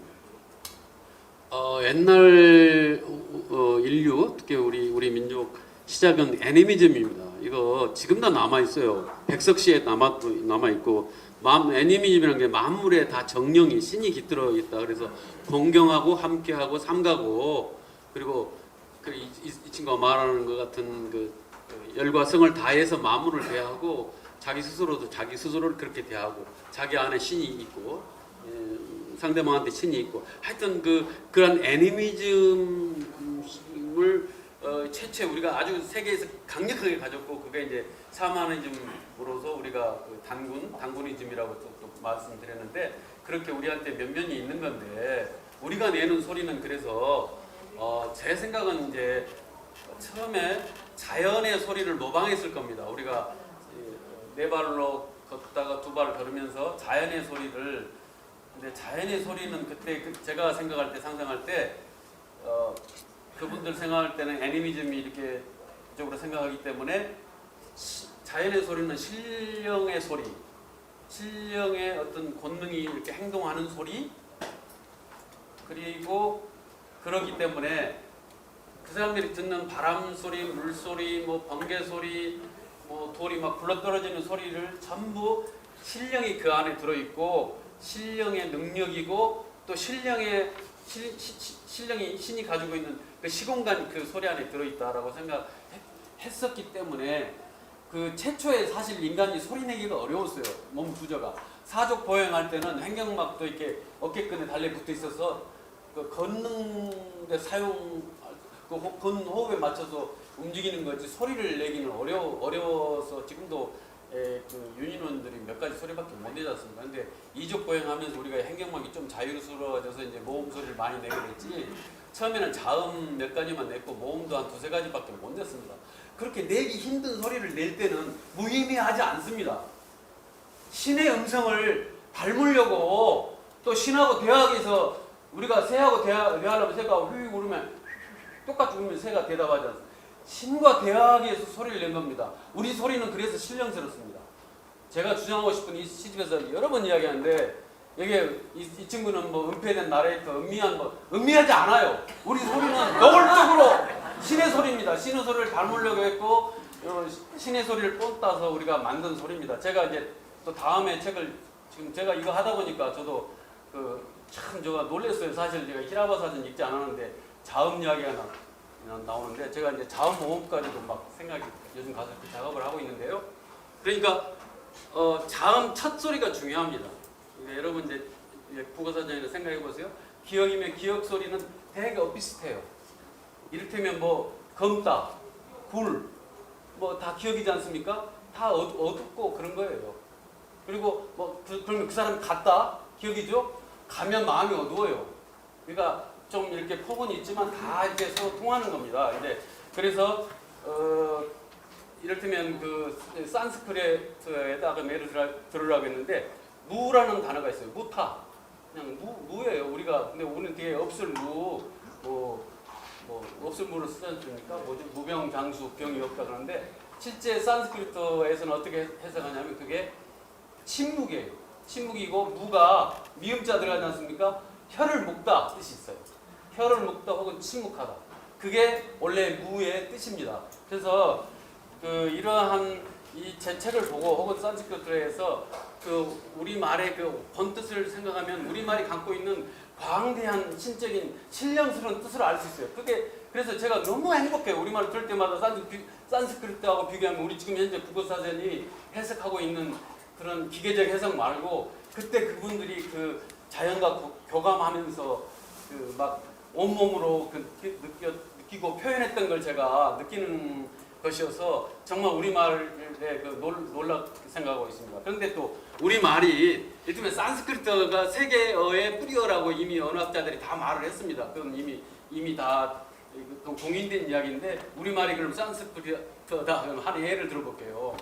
옛날 인류 특히 우리 민족 시작은 애니미즘입니다. 이거 지금도 남아 있어요. 백석시에 남아 있고 애니미즘이라는 게 만물에 다 정령이 신이 깃들어 있다. 그래서 동경하고 함께하고 삼가고 그리고 이 친구가 말하는 것 같은 그 열과 성을 다해서 만물을 대하고 자기 스스로도 자기 스스로를 그렇게 대하고 자기 안에 신이 있고 상대방한테 신이 있고 하여튼 그런 애니미즘을 최초에 우리가 아주 세계에서 강력하게 가졌고 그게 이제 샤머니즘으로서 우리가 그 단군이즘이라고 또 말씀드렸는데 그렇게 우리한테 면면이 있는 건데 우리가 내는 소리는 그래서 제 생각은 이제 처음에 자연의 소리를 모방했을 겁니다. 우리가 네 발로 걷다가 두 발 걸으면서 자연의 소리를 근데 자연의 소리는 그때 제가 생각할 때 상상할 때 그분들 생각할 때는 애니미즘이 이렇게 이쪽으로 생각하기 때문에 자연의 소리는 신령의 소리, 신령의 어떤 권능이 이렇게 행동하는 소리 그리고 그렇기 때문에 그 사람들이 듣는 바람 소리, 물 소리, 뭐 번개 소리, 뭐 돌이 막 굴러떨어지는 소리를 전부 신령이 그 안에 들어있고 신령의 능력이고 또 신령이 신이 가지고 있는 그 시공간이 그 소리 안에 들어있다라고 생각했었기 때문에 그 최초에 사실 인간이 소리 내기가 어려웠어요. 몸 구조가 사족 보행할 때는 횡격막도 이렇게 어깨끈에 달려 붙어 있어서 그 걷는데 사용 그 걷는 호흡에 맞춰서 움직이는 거지 소리를 내기는 어려워서 지금도 그 윤인원들이 몇 가지 소리밖에 못 내지 않습니까? 근데 이족 보행하면서 우리가 행경막이 좀 자유스러워져서 이제 모음 소리를 많이 내게 됐지 처음에는 자음 몇 가지만 냈고 모음도 한 두세 가지밖에 못 냈습니다. 그렇게 내기 힘든 소리를 낼 때는 무의미하지 않습니다. 신의 음성을 닮으려고 또 신하고 대하기 위해서 우리가 새하고 대하려면 새가 휘 울으면 똑같이 울면 새가 대답하지 않습니까? 신과 대하기 위해서 소리를 낸 겁니다. 우리 소리는 그래서 신령스럽습니다. 제가 주장하고 싶은 이 시집에서 여러 번 이야기하는데 여기 이 친구는 뭐 은폐된 나레이터, 음미하지 않아요. 우리 소리는 노골적으로 신의 소리입니다. 신의 소리를 닮으려고 했고 신의 소리를 뽐따서 우리가 만든 소리입니다. 제가 이제 또 다음에 책을 지금 제가 이거 하다 보니까 저도 참 제가 놀랐어요. 사실 제가 히라바 사전 읽지 않았는데 자음 이야기가 나오는데 제가 이제 자음 모음까지도 막 생각이 요즘 가서 그 작업을 하고 있는데요. 그러니까 자음 첫 소리가 중요합니다. 그러니까 여러분 이제 국어사전에서 생각해 보세요. 기역이면 기역 소리는 되게 비슷해요. 이를테면 뭐 검다, 굴, 뭐 다 기역이지 않습니까? 다 어둡고 그런 거예요. 그리고 뭐 그러면 그 사람이 갔다 기역이죠. 가면 마음이 어두워요. 그러니까 좀 이렇게 폭은 있지만 다 이렇게 서로 통하는 겁니다. 이제 그래서 이를테면 그 산스크리트에다가 예를 들으라고 했는데 무라는 단어가 있어요. 무타. 그냥 무예요. 우리가 근데 우리는 뒤에 없을 무, 뭐 없을 무를 쓰지 않습니까? 뭐죠? 무병장수 병이 없다 그러는데 실제 산스크리트에서는 어떻게 해석하냐면 그게 침묵이에요. 침묵이고 무가 미음자 들어가지 않습니까? 혀를 묶다 뜻이 있어요. 혀를 묶다 혹은 침묵하다. 그게 원래 무의 뜻입니다. 그래서 이러한 제 책을 보고 혹은 산스크리트에서 우리말의 본뜻을 생각하면 우리말이 갖고 있는 광대한 신적인 신령스러운 뜻을 알 수 있어요. 그래서 제가 너무 행복해요. 우리말을 들을 때마다 산스크리트하고 비교하면 우리 지금 현재 국어사전이 해석하고 있는 그런 기계적 해석 말고 그때 그분들이 자연과 교감하면서 막 온몸으로 느끼고 표현했던 걸 제가 느끼는 것이어서 정말 우리말에 놀랍게 생각하고 있습니다. 그런데 또 우리말이 예를 산스크리트가 세계어의 뿌리어라고 이미 언어학자들이 다 말을 했습니다. 그건 이미 다 공인된 이야기인데 우리말이 그럼 산스크리트다 하는 예를 들어볼게요.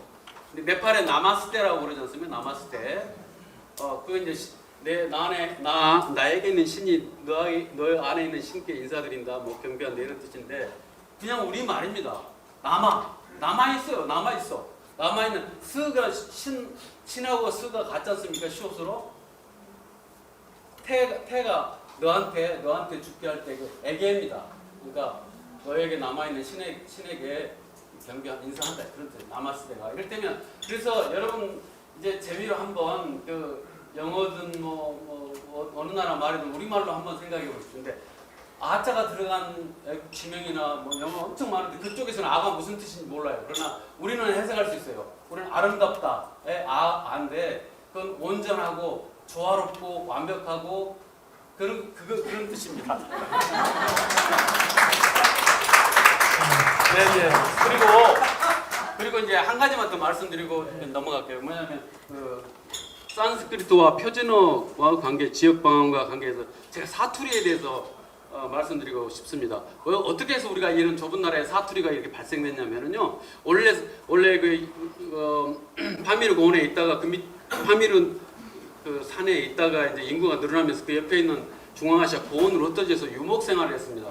근데 네팔에 나마스테라고 그러지 않습니까? 나마스테. 그건 이제 나에게 있는 신이 너 안에 있는 신께 인사드린다. 뭐 경배한다 이런 뜻인데 그냥 우리 말입니다. 남아있어요. 남아있는 스가 신하고 스가 같지 않습니까? 시옷으로 태가 너한테 죽게 할 때 에게입니다. 그러니까 너에게 남아있는 신에게 경배한 인사한다 그런 뜻. 나마스테가 이럴 때면 그래서 여러분 이제 재미로 한번 영어든 어느 나라 말이든 우리말로 한번 생각해 보십시오. 아자가 들어간 지명이나 뭐 영어 엄청 많은데 그쪽에서는 아가 무슨 뜻인지 몰라요. 그러나 우리는 해석할 수 있어요. 우리는 아름답다의 아인데 그건 온전하고 조화롭고 완벽하고 그런 뜻입니다. 네. 그리고 이제 한 가지만 더 말씀드리고 넘어갈게요. 뭐냐면 그 산스크리트와 표준어와 관계, 지역 방언과 관계에서 제가 사투리에 대해서 말씀드리고 싶습니다. 어떻게 해서 우리가 이런 좁은 나라에 사투리가 이렇게 발생됐냐면요. 원래 파미르 고원에 있다가 파미르 그 산에 있다가 이제 인구가 늘어나면서 그 옆에 있는 중앙아시아 고원으로 흩어져서 유목 생활을 했습니다.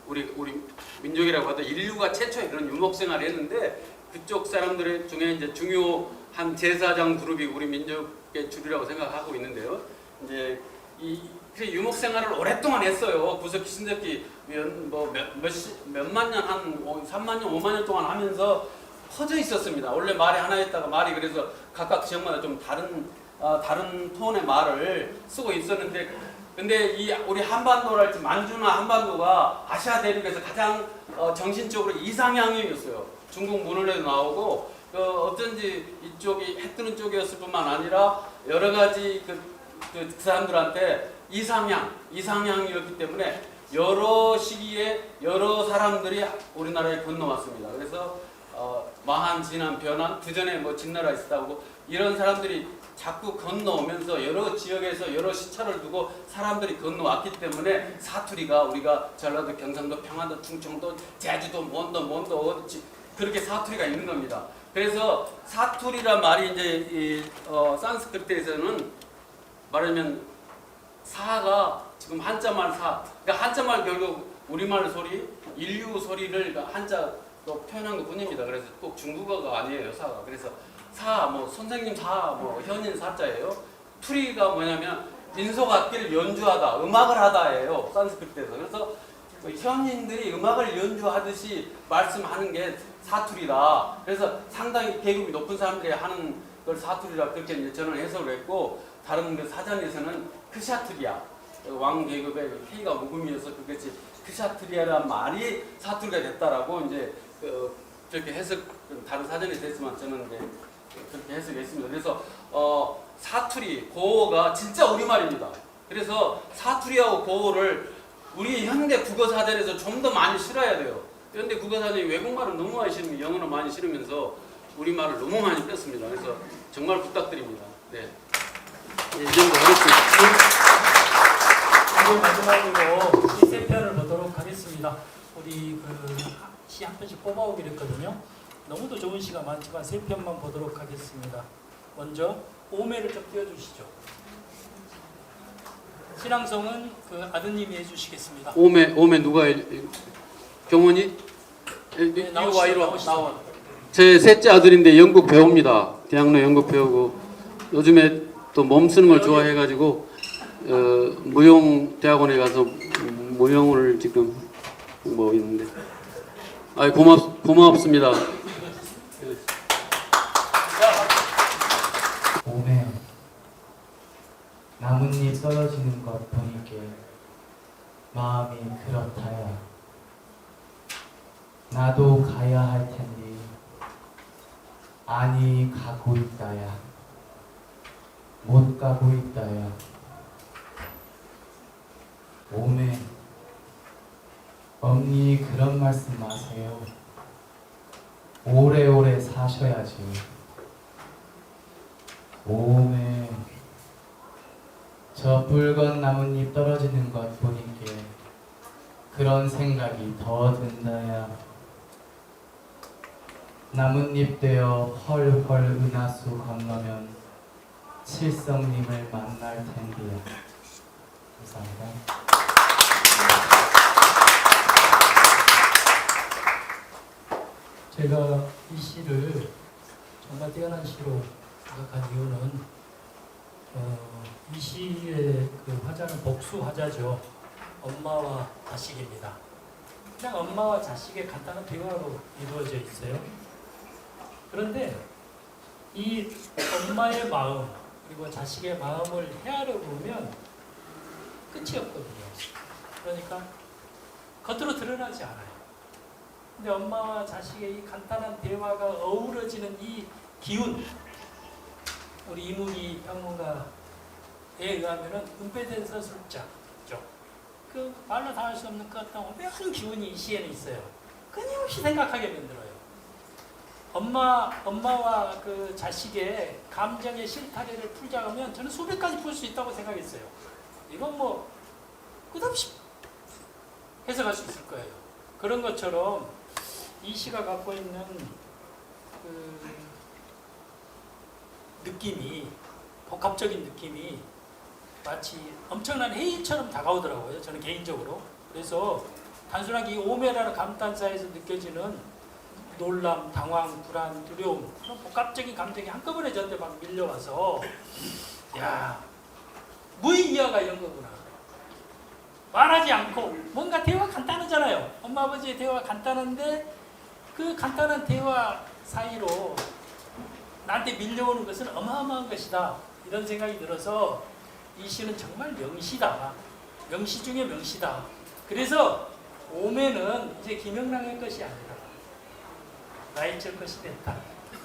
우리 민족이라고 하다 인류가 최초의 그런 유목 생활을 했는데 그쪽 사람들 중에 이제 중요한 제사장 그룹이 우리 민족의 줄이라고 생각하고 있는데요. 이제 그 유목 생활을 오랫동안 했어요. 구석기 신석기 몇만 년, 한 3만 년, 5만 년 동안 하면서 퍼져 있었습니다. 원래 말이 하나였다가 말이 그래서 각각 지역마다 좀 다른 톤의 말을 쓰고 있었는데, 근데 우리 한반도랄지 만주나 한반도가 아시아 대륙에서 가장 정신적으로 이상향이었어요. 중국 문헌에도 나오고 어쩐지 이쪽이 해 뜨는 쪽이었을 뿐만 아니라 여러 가지 그 사람들한테 이상향이었기 때문에 여러 시기에 여러 사람들이 우리나라에 건너왔습니다. 그래서 마한, 진한, 변한, 그 전에 뭐 진나라 있었다고 이런 사람들이 자꾸 건너오면서 여러 지역에서 여러 시차를 두고 사람들이 건너왔기 때문에 사투리가 우리가 전라도, 경상도, 평안도, 충청도, 제주도, 뭔도 그렇게 사투리가 있는 겁니다. 그래서 사투리란 말이 이제 산스크리트에서는 말하면 사가 지금 한자말 그러니까 한자말 결국 우리말 소리, 인류 소리를 한자로 표현한 것 뿐입니다. 그래서 꼭 중국어가 아니에요, 사가. 그래서 선생님 현인 사자예요. 투리가 뭐냐면 민속악기를 연주하다, 음악을 하다예요, 산스크리트에서. 그래서 현인들이 음악을 연주하듯이 말씀하는 게 사투리다. 그래서 상당히 계급이 높은 사람들이 하는 걸 사투리라 그렇게 이제 저는 해석을 했고, 다른 그 사전에서는 크샤트리아, 왕 계급의 K가 묵음이어서 그것이 크샤트리아라는 말이 사투리가 됐다라고 이제 그렇게 해석, 다른 사전에 됐지만 저는 이제 그렇게 해석했습니다. 그래서 사투리, 고어가 진짜 우리말입니다. 그래서 사투리하고 고어를 우리 현대 국어 사전에서 좀 더 많이 실어야 돼요. 현대 국어 사전이 외국말을 너무 많이 실으면 영어를 많이 실으면서 우리말을 너무 많이 뺐습니다. 그래서 정말 부탁드립니다. 네. 이 정도 하겠습니다. 이제 마지막으로 시 세 편을 보도록 하겠습니다. 우리 시 한 편씩 뽑아오기로 했거든요. 너무도 좋은 시가 많지만 세 편만 보도록 하겠습니다. 먼저 오매를 좀 띄워주시죠. 신앙송은 그 아드님이 해주시겠습니다. 오메 누가 경원이? 네, 나오시죠. 제 셋째 아들인데 연극 배우입니다. 대학로 연극 배우고 요즘에 또 몸 쓰는 걸 좋아해가지고 무용 대학원에 가서 무용을 지금 뭐 있는데, 고맙습니다. 봄에 나뭇잎 떨어지는 것 보니께 마음이 그렇다야. 나도 가야 할 텐데 아니 가고 있다야. 못 가고 있다야. 봄에 엄니 그런 말씀 마세요. 오래오래 사셔야지. 봄에 저 붉은 나뭇잎 떨어지는 것 보니께 그런 생각이 더 든다야. 나뭇잎 되어 헐헐 은하수 건너면 칠성님을 만날 텐데요. 감사합니다. 제가 이 시를 정말 뛰어난 시로 생각한 이유는 이 시의 그 화자는 복수 화자죠. 엄마와 자식입니다. 그냥 엄마와 자식의 간단한 대화로 이루어져 있어요. 그런데 이 엄마의 마음 그리고 자식의 마음을 헤아려 보면 끝이 없거든요. 그러니까 겉으로 드러나지 않아요. 근데 엄마와 자식의 이 간단한 대화가 어우러지는 이 기운, 우리 이무기 평론가에 의하면은 은폐된 서술자죠. 그 말로 다 할 수 없는 그 어떤 오묘한 기운이 이 시에는 있어요. 끊임없이 생각하게 만들어요. 엄마와 그 자식의 감정의 실타래를 풀자 하면 저는 수백 가지 풀 수 있다고 생각했어요. 이건 뭐 끝없이 해석할 수 있을 거예요. 그런 것처럼 이 시가 갖고 있는 그 느낌이, 복합적인 느낌이 마치 엄청난 해일처럼 다가오더라고요. 저는 개인적으로. 그래서 단순하게 이 오메라는 감탄사에서 느껴지는 놀람, 당황, 불안, 두려움, 그런 복합적인 감정이 한꺼번에 저한테 막 밀려와서, 야, 무의이해가 이런 거구나. 말하지 않고 뭔가 대화가 간단하잖아요. 엄마 아버지의 대화가 간단한데 그 간단한 대화 사이로 나한테 밀려오는 것은 어마어마한 것이다. 이런 생각이 들어서 이 시는 정말 명시다. 명시 중에 명시다. 그래서 오매는 이제 김영란의 것이 아니라 라이처 것이 됐다.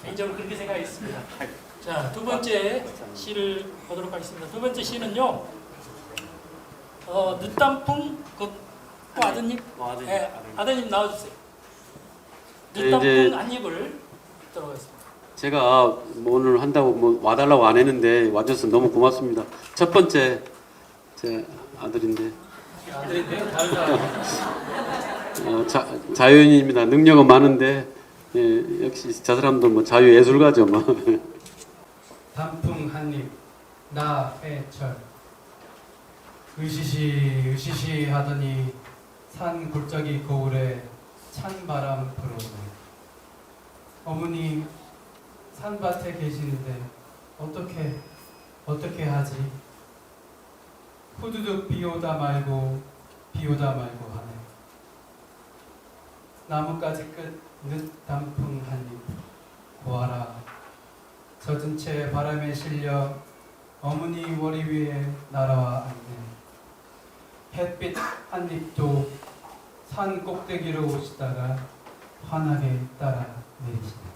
개인적으로 그렇게 생각했습니다. 자, 두 번째 시를 보도록 하겠습니다. 두 번째 시는요. 늦단풍 또 아드님, 네, 아드님 나와주세요. 늦단풍 한 입을 듣도록 하겠습니다. 제가 뭐 오늘 한다고 뭐 와달라고 안 했는데 와줘서 너무 고맙습니다. 첫 번째 제 아들인데 아들인데 다른 사람. 자유인입니다. 능력은 많은데 역시 저 사람도 뭐 자유 예술가죠 뭐. 단풍 한입 나해철 으시시 하더니 산 골짜기 거울에 찬바람 불어오네. 어머니 산밭에 계시는데 어떻게 하지? 후두둑 비오다 말고 하네. 나뭇가지 끝 늦단풍 한입 보아라. 젖은 채 바람에 실려 어머니 머리 위에 날아와 앉네. 햇빛 한 입도 산 꼭대기로 오시다가 환하게 따라 내리시네.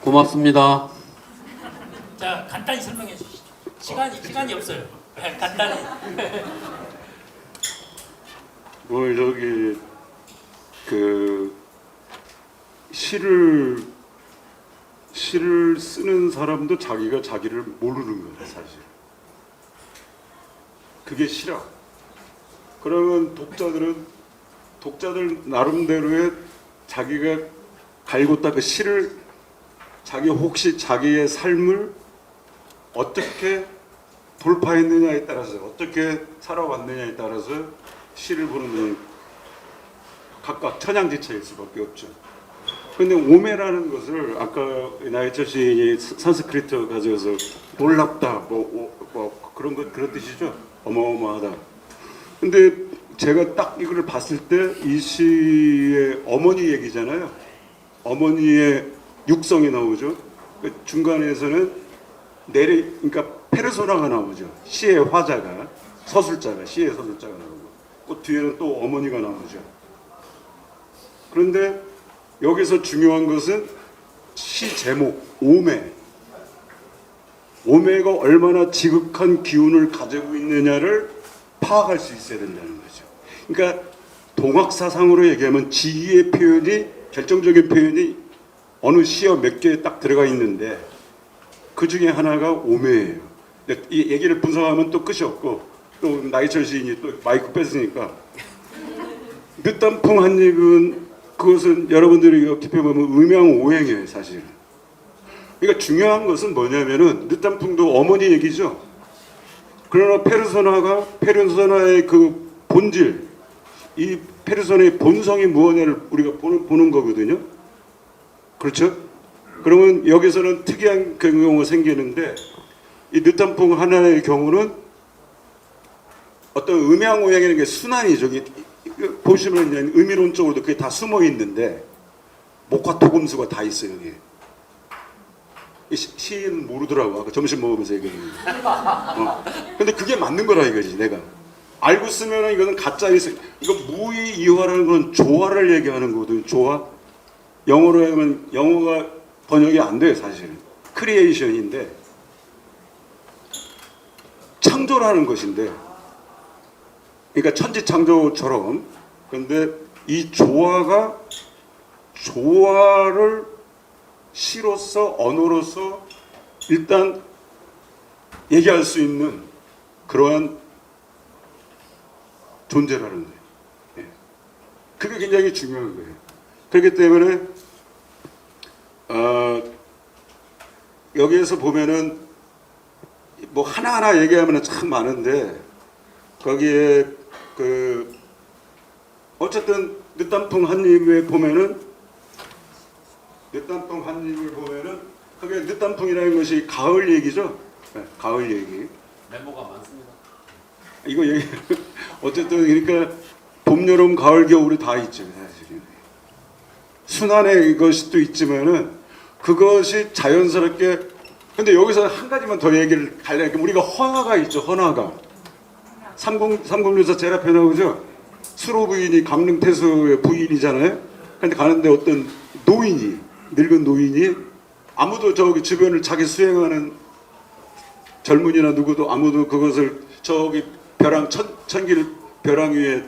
고맙습니다. 자, 간단히 설명해 주시죠. 시간이 없어요. 간단히. 오늘 저기 그 시를 쓰는 사람도 자기가 자기를 모르는 거야 사실. 그게 시라. 그러면 독자들 나름대로의 자기가 갈고 닦은 시를 자기 혹시 자기의 삶을 어떻게 돌파했느냐에 따라서 어떻게 살아왔느냐에 따라서 시를 보는 각각 천양지차일 수밖에 없죠. 그런데 오메라는 것을 아까 나해철 시인이 산스크리트 가져서 놀랍다 뭐 그런 뜻이죠. 어마어마하다. 근데 제가 딱 이거를 봤을 때 이 시의 어머니 얘기잖아요. 어머니의 육성이 나오죠. 그 중간에서는 그러니까 페르소나가 나오죠. 시의 화자가 시의 서술자가 나오고 그 뒤에는 또 어머니가 나오죠. 그런데 여기서 중요한 것은 시 제목 오매가 얼마나 지극한 기운을 가지고 있느냐를 파악할 수 있어야 된다는 거죠. 그러니까 동학 사상으로 얘기하면 지위의 표현이 결정적인 표현이 어느 시어 몇 개에 딱 들어가 있는데 그 중에 하나가 오매예요. 이 얘기를 분석하면 또 끝이 없고 또 나해철 시인이 또 마이크 뺐으니까 늦단풍 한입은 그것은 여러분들이 깊이 보면 음양오행이에요 사실. 그러니까 중요한 것은 뭐냐면은 늦단풍도 어머니 얘기죠. 그러나 페르소나의 그 본질, 이 페르소나의 본성이 무엇냐를 우리가 보는 거거든요. 그렇죠? 그러면 여기서는 특이한 경우가 생기는데 이 늦단풍 하나의 경우는 어떤 음양오행이라는 게 순환이죠. 보시면 의미론적으로도 그게 다 숨어 있는데 목화 토금수가 다 있어요 여기. 시인은 모르더라고. 아까 점심 먹으면서 얘기했는데. 근데 그게 맞는 거라 이거지 내가. 알고 쓰면은 이거는 가짜 있어. 이거 무의이화라는 건 조화를 얘기하는 거거든. 조화. 영어로 하면 영어가 번역이 안 돼 사실. 크리에이션인데 창조라는 것인데 그러니까 천지창조처럼. 그런데 이 조화가 조화를 시로서 언어로서 일단 얘기할 수 있는 그러한 존재라는 거예요. 예. 그게 굉장히 중요한 거예요. 그렇기 때문에 여기에서 보면은 뭐 하나하나 얘기하면 참 많은데 거기에 그 어쨌든 늦단풍 한입에 보면은 늦단풍 한입을 보면은 그게 늦단풍이라는 것이 가을 얘기죠. 네, 가을 얘기. 메모가 많습니다. 이거 얘기 어쨌든 그러니까 봄, 여름, 가을, 겨울이 다 있죠. 사실은. 순환의 것이 또 있지만은 그것이 자연스럽게. 근데 여기서 한 가지만 더 얘기를 하려니까 우리가 헌화가 있죠. 헌화가. 삼국유사 제라페 나오죠. 수로 부인이 강릉태수의 부인이잖아요. 근데 가는데 어떤 노인이 늙은 노인이 아무도 저기 주변을 자기 수행하는 젊은이나 누구도 아무도 그것을 저기 벼랑 천길 벼랑 위에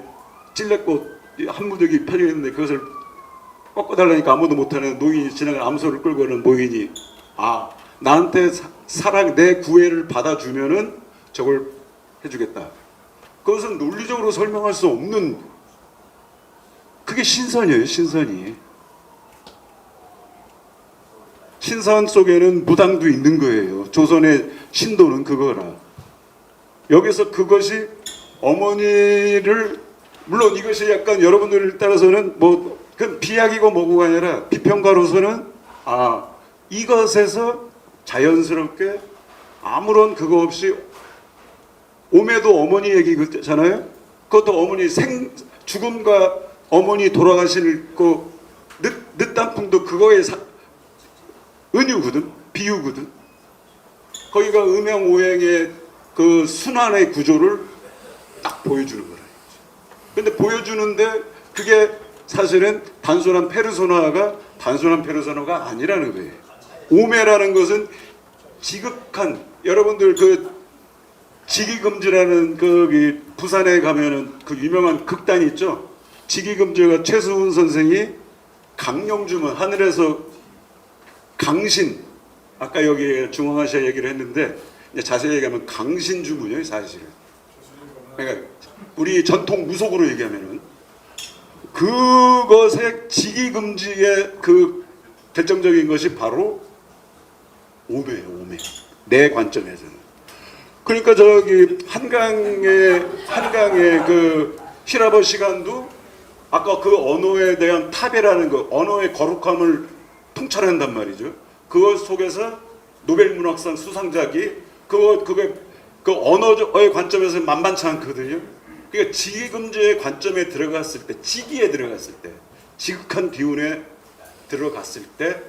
찔레꽃 한 무더기 펴져 있는데 그것을 꺾어달라니까 아무도 못하는 노인이 지나가 암소를 끌고 오는 노인이 나한테 사랑 내 구애를 받아주면은 저걸 해주겠다. 그것은 논리적으로 설명할 수 없는 그게 신선이에요. 신선이. 신선 속에는 무당도 있는 거예요. 조선의 신도는 그거라. 여기서 그것이 어머니를 물론 이것이 약간 여러분들을 따라서는 뭐 그 비약이고 뭐고가 아니라 비평가로서는 이것에서 자연스럽게 아무런 그거 없이 오매도 어머니 얘기잖아요. 그것도 어머니 죽음과 어머니 돌아가실 그 늦단풍도 그거의 은유거든, 비유거든. 거기가 음양오행의 그 순환의 구조를 딱 보여주는 거라. 근데 보여주는데 그게 사실은 단순한 페르소나가 아니라는 거예요. 오매라는 것은 지극한 여러분들 그 지기금지라는 그 부산에 가면은 그 유명한 극단이 있죠. 지기금지가 최수훈 선생이 강령주문 하늘에서 강신 아까 여기 중앙아시아 얘기를 했는데 이제 자세히 얘기하면 강신주문이에요 사실은. 그러니까 우리 전통 무속으로 얘기하면은 그것의 지기금지의 그 결정적인 것이 바로 오매예요. 오매. 내 관점에서는. 그러니까 저기 한강의 그 히라버 시간도 아까 그 언어에 대한 탑이라는 거, 언어의 거룩함을 통찰한단 말이죠. 그것 속에서 노벨문학상 수상작이 그게 그 언어의 관점에서 만만치 않거든요. 그러니까 지기금지의 관점에 들어갔을 때, 지기에 들어갔을 때, 지극한 기운에 들어갔을 때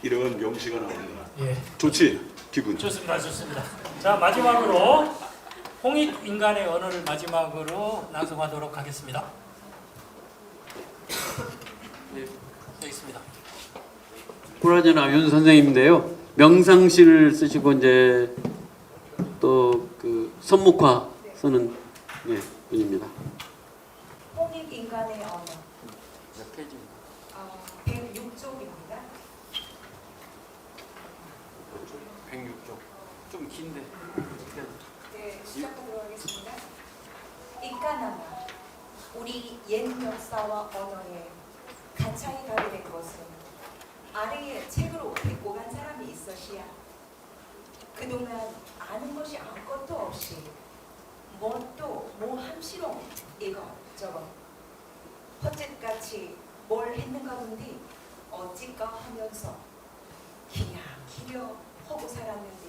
이런 명시가 나옵니다. 예. 좋지? 기분. 좋습니다. 좋습니다. 자, 마지막으로 홍익 인간의 언어를 마지막으로 낭송하도록 하겠습니다. 네, 여기 있습니다. 구라제나 윤 선생님인데요. 명상시를 쓰시고 이제 또 그 선목화 쓰는 분입니다. 홍익 인간의 언어 몇 페이지입니까? 106쪽입니다. 106쪽. 좀 긴데. 네, 시작하도록 하겠습니다. 인간아마 우리 옛 역사와 언어에 가차이 가게 된 것은 아래에 책으로 데리고 간 사람이 있었시야. 그동안 아는 것이 아무것도 없이 뭣도 모함시롱 이것저것 헛짓같이 뭘 했는가 본디 어찌까 하면서 기랴기려 하고 살았는데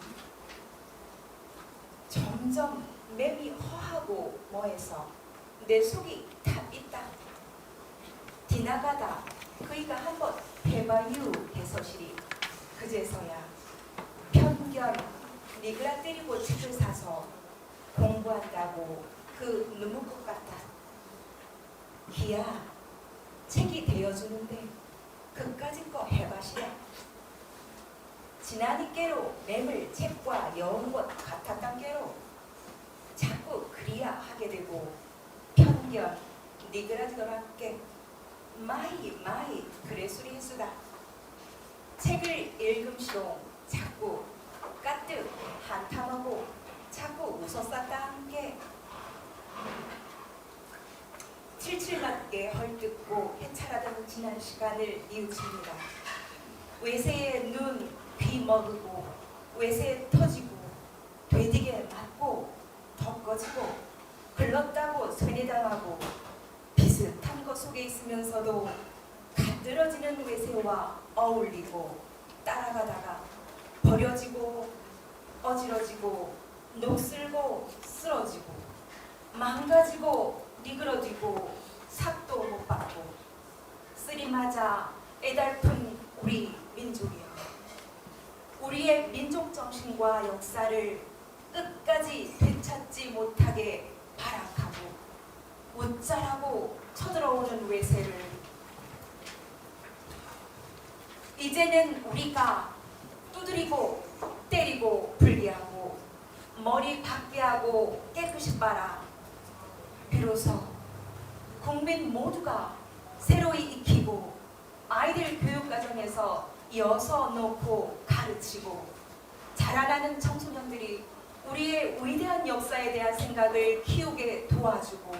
점점 맴이 허하고 뭐해서 내 속이 다 있다. 지나가다 그이가 한번 해봐유 해서시리 그제서야 편견 니그라 때리고 책을 사서 공부한다고 그 눈물 것 같다. 기야 책이 되어주는데 그까짓 거 해봐시라. 지나니께로 맴을 책과 여운 것 같았단께로 자꾸 그리야 하게 되고 편견 니그라지더랍게 마이 그래 소리 했수다. 책을 읽음시롱 자꾸 까뜩 한탐하고 자꾸 웃었었다는 게 칠칠맞게 헐뜯고 해찰하던 지난 시간을 뉘우칩니다. 외세에 눈, 귀 먹이고 외세에 터지고 되디게 맞고 덮거지고 글렀다고 쇠뇌당하고 비슷한 것 속에 있으면서도 갓들어지는 외세와 어울리고 따라가다가 버려지고 어지러지고 녹슬고 쓰러지고 망가지고 니그러지고 삭도 못 받고 쓰리맞아 애달픈 우리 민족이여, 우리의 민족 정신과 역사를 끝까지 되찾지 못하게 발악하고 웃자라고 쳐들어오는 외세를 이제는 우리가 두드리고 때리고 분리하고 머리 박게 하고 깨끗이 빨아 비로소 국민 모두가 새로이 익히고 아이들 교육과정에서 이어서 놓고 가르치고 자라나는 청소년들이 우리의 위대한 역사에 대한 생각을 키우게 도와주고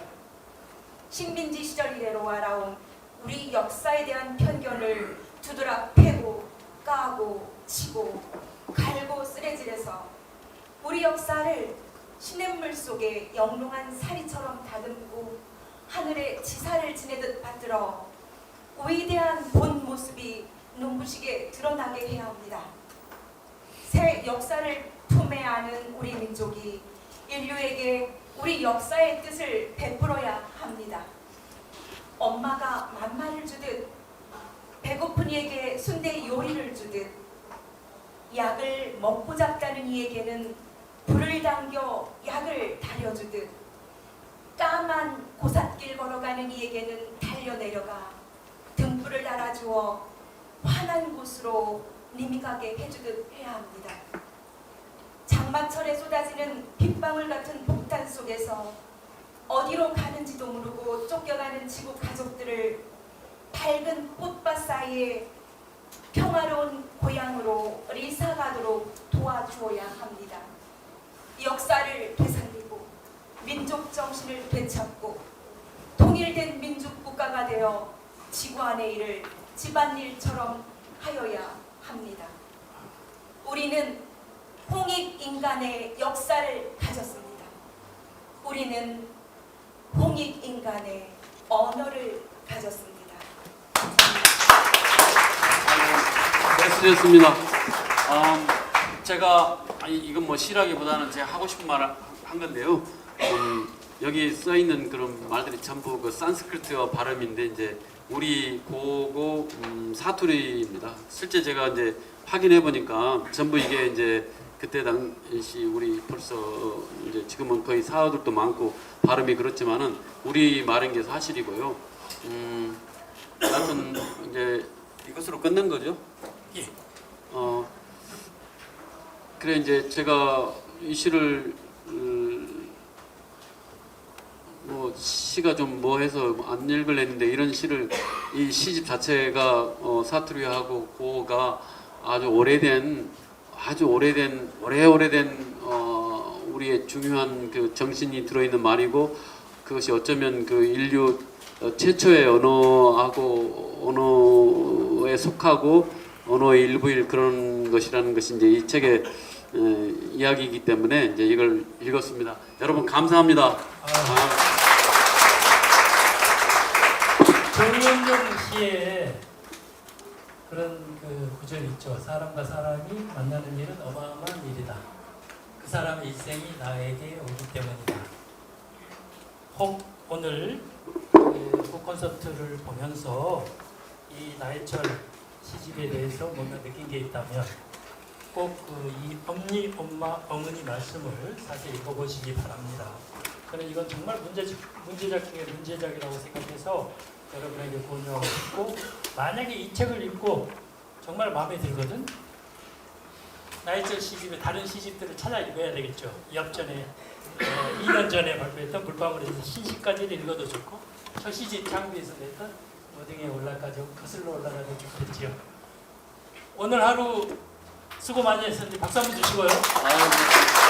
식민지 시절 이래로 알아온 우리 역사에 대한 편견을 두드러 패고 까고 치고 갈고 쓰레질해서 우리 역사를 시냇물 속에 영롱한 사리처럼 다듬고 하늘에 지사를 지내듯 받들어 위대한 본 모습이 눈부시게 드러나게 해야 합니다. 새 역사를 품에 안은 우리 민족이 인류에게 우리 역사의 뜻을 베풀어야 합니다. 엄마가 맘마를 주듯 배고픈 이에게 순대 요리를 주듯 약을 먹고 잡다는 이에게는 불을 당겨 약을 다려주듯 까만 고삿길 걸어가는 이에게는 달려내려가 등불을 달아주어 환한 곳으로 님이 가게 해주듯 해야 합니다. 장마철에 쏟아지는 빗방울 같은 폭탄 속에서 어디로 가는지도 모르고 쫓겨가는 지구 가족들을 밝은 꽃밭 사이에 평화로운 고향으로 리사가도록 도와주어야 합니다. 역사를 되살리고 민족 정신을 되찾고 통일된 민족 국가가 되어 지구 안의 일을 집안일처럼 하여야 합니다. 우리는 홍익인간의 역사를 가졌습니다. 우리는 홍익인간의 언어를 가졌습니다. 말씀드렸습니다. 제가 이건 뭐 시라기보다는 제가 하고 싶은 말을 한 건데요. 여기 써 있는 그런 말들이 전부 그 산스크리트어 발음인데 이제 우리 고고 사투리입니다. 실제 제가 이제 확인해 보니까 전부 이게 이제 그때 당시 우리 벌써 이제 지금은 거의 사어들도 많고 발음이 그렇지만은 우리 말인 게 사실이고요. 하여튼 이제 이것으로 끝낸 거죠. 예. 그래 이제 제가 이 시를 뭐 시가 좀 뭐해서 안 읽으려는데 이런 시를 이 시집 자체가 사투리하고 고가 아주 오래된 우리의 중요한 그 정신이 들어있는 말이고 그것이 어쩌면 그 인류 최초의 언어에 속하고 언어의 일부일 그런 것이라는 것이 이제 이 책의 이야기이기 때문에 이제 이걸 읽었습니다. 여러분 감사합니다. 정윤정 씨의 그런 그 구절 있죠. 사람과 사람이 만나는 일은 어마어마한 일이다. 그 사람의 일생이 나에게 오기 때문이다. 혹 오늘 그 콘서트를 보면서 이 나해철 시집에 대해서 뭔가 느낀 게 있다면 꼭 이 엄니 엄마 어머니 말씀을 사실 읽어보시기 바랍니다. 저는 이건 정말 문제작 중에 문제작이라고 생각해서 여러분에게 권유하고 싶고, 만약에 이 책을 읽고 정말 마음에 들거든, 나이철 시집의 다른 시집들을 찾아 읽어야 되겠죠. 옆전에 2년 전에 발표했던 물방울에서 신시까지를 읽어도 좋고 첫 시집 장비에서 냈던 어등에 올라까지 거슬러 올라가도 좋겠지요. 오늘 하루 수고 많이 했으니 박수 한번 주시고요. 아유,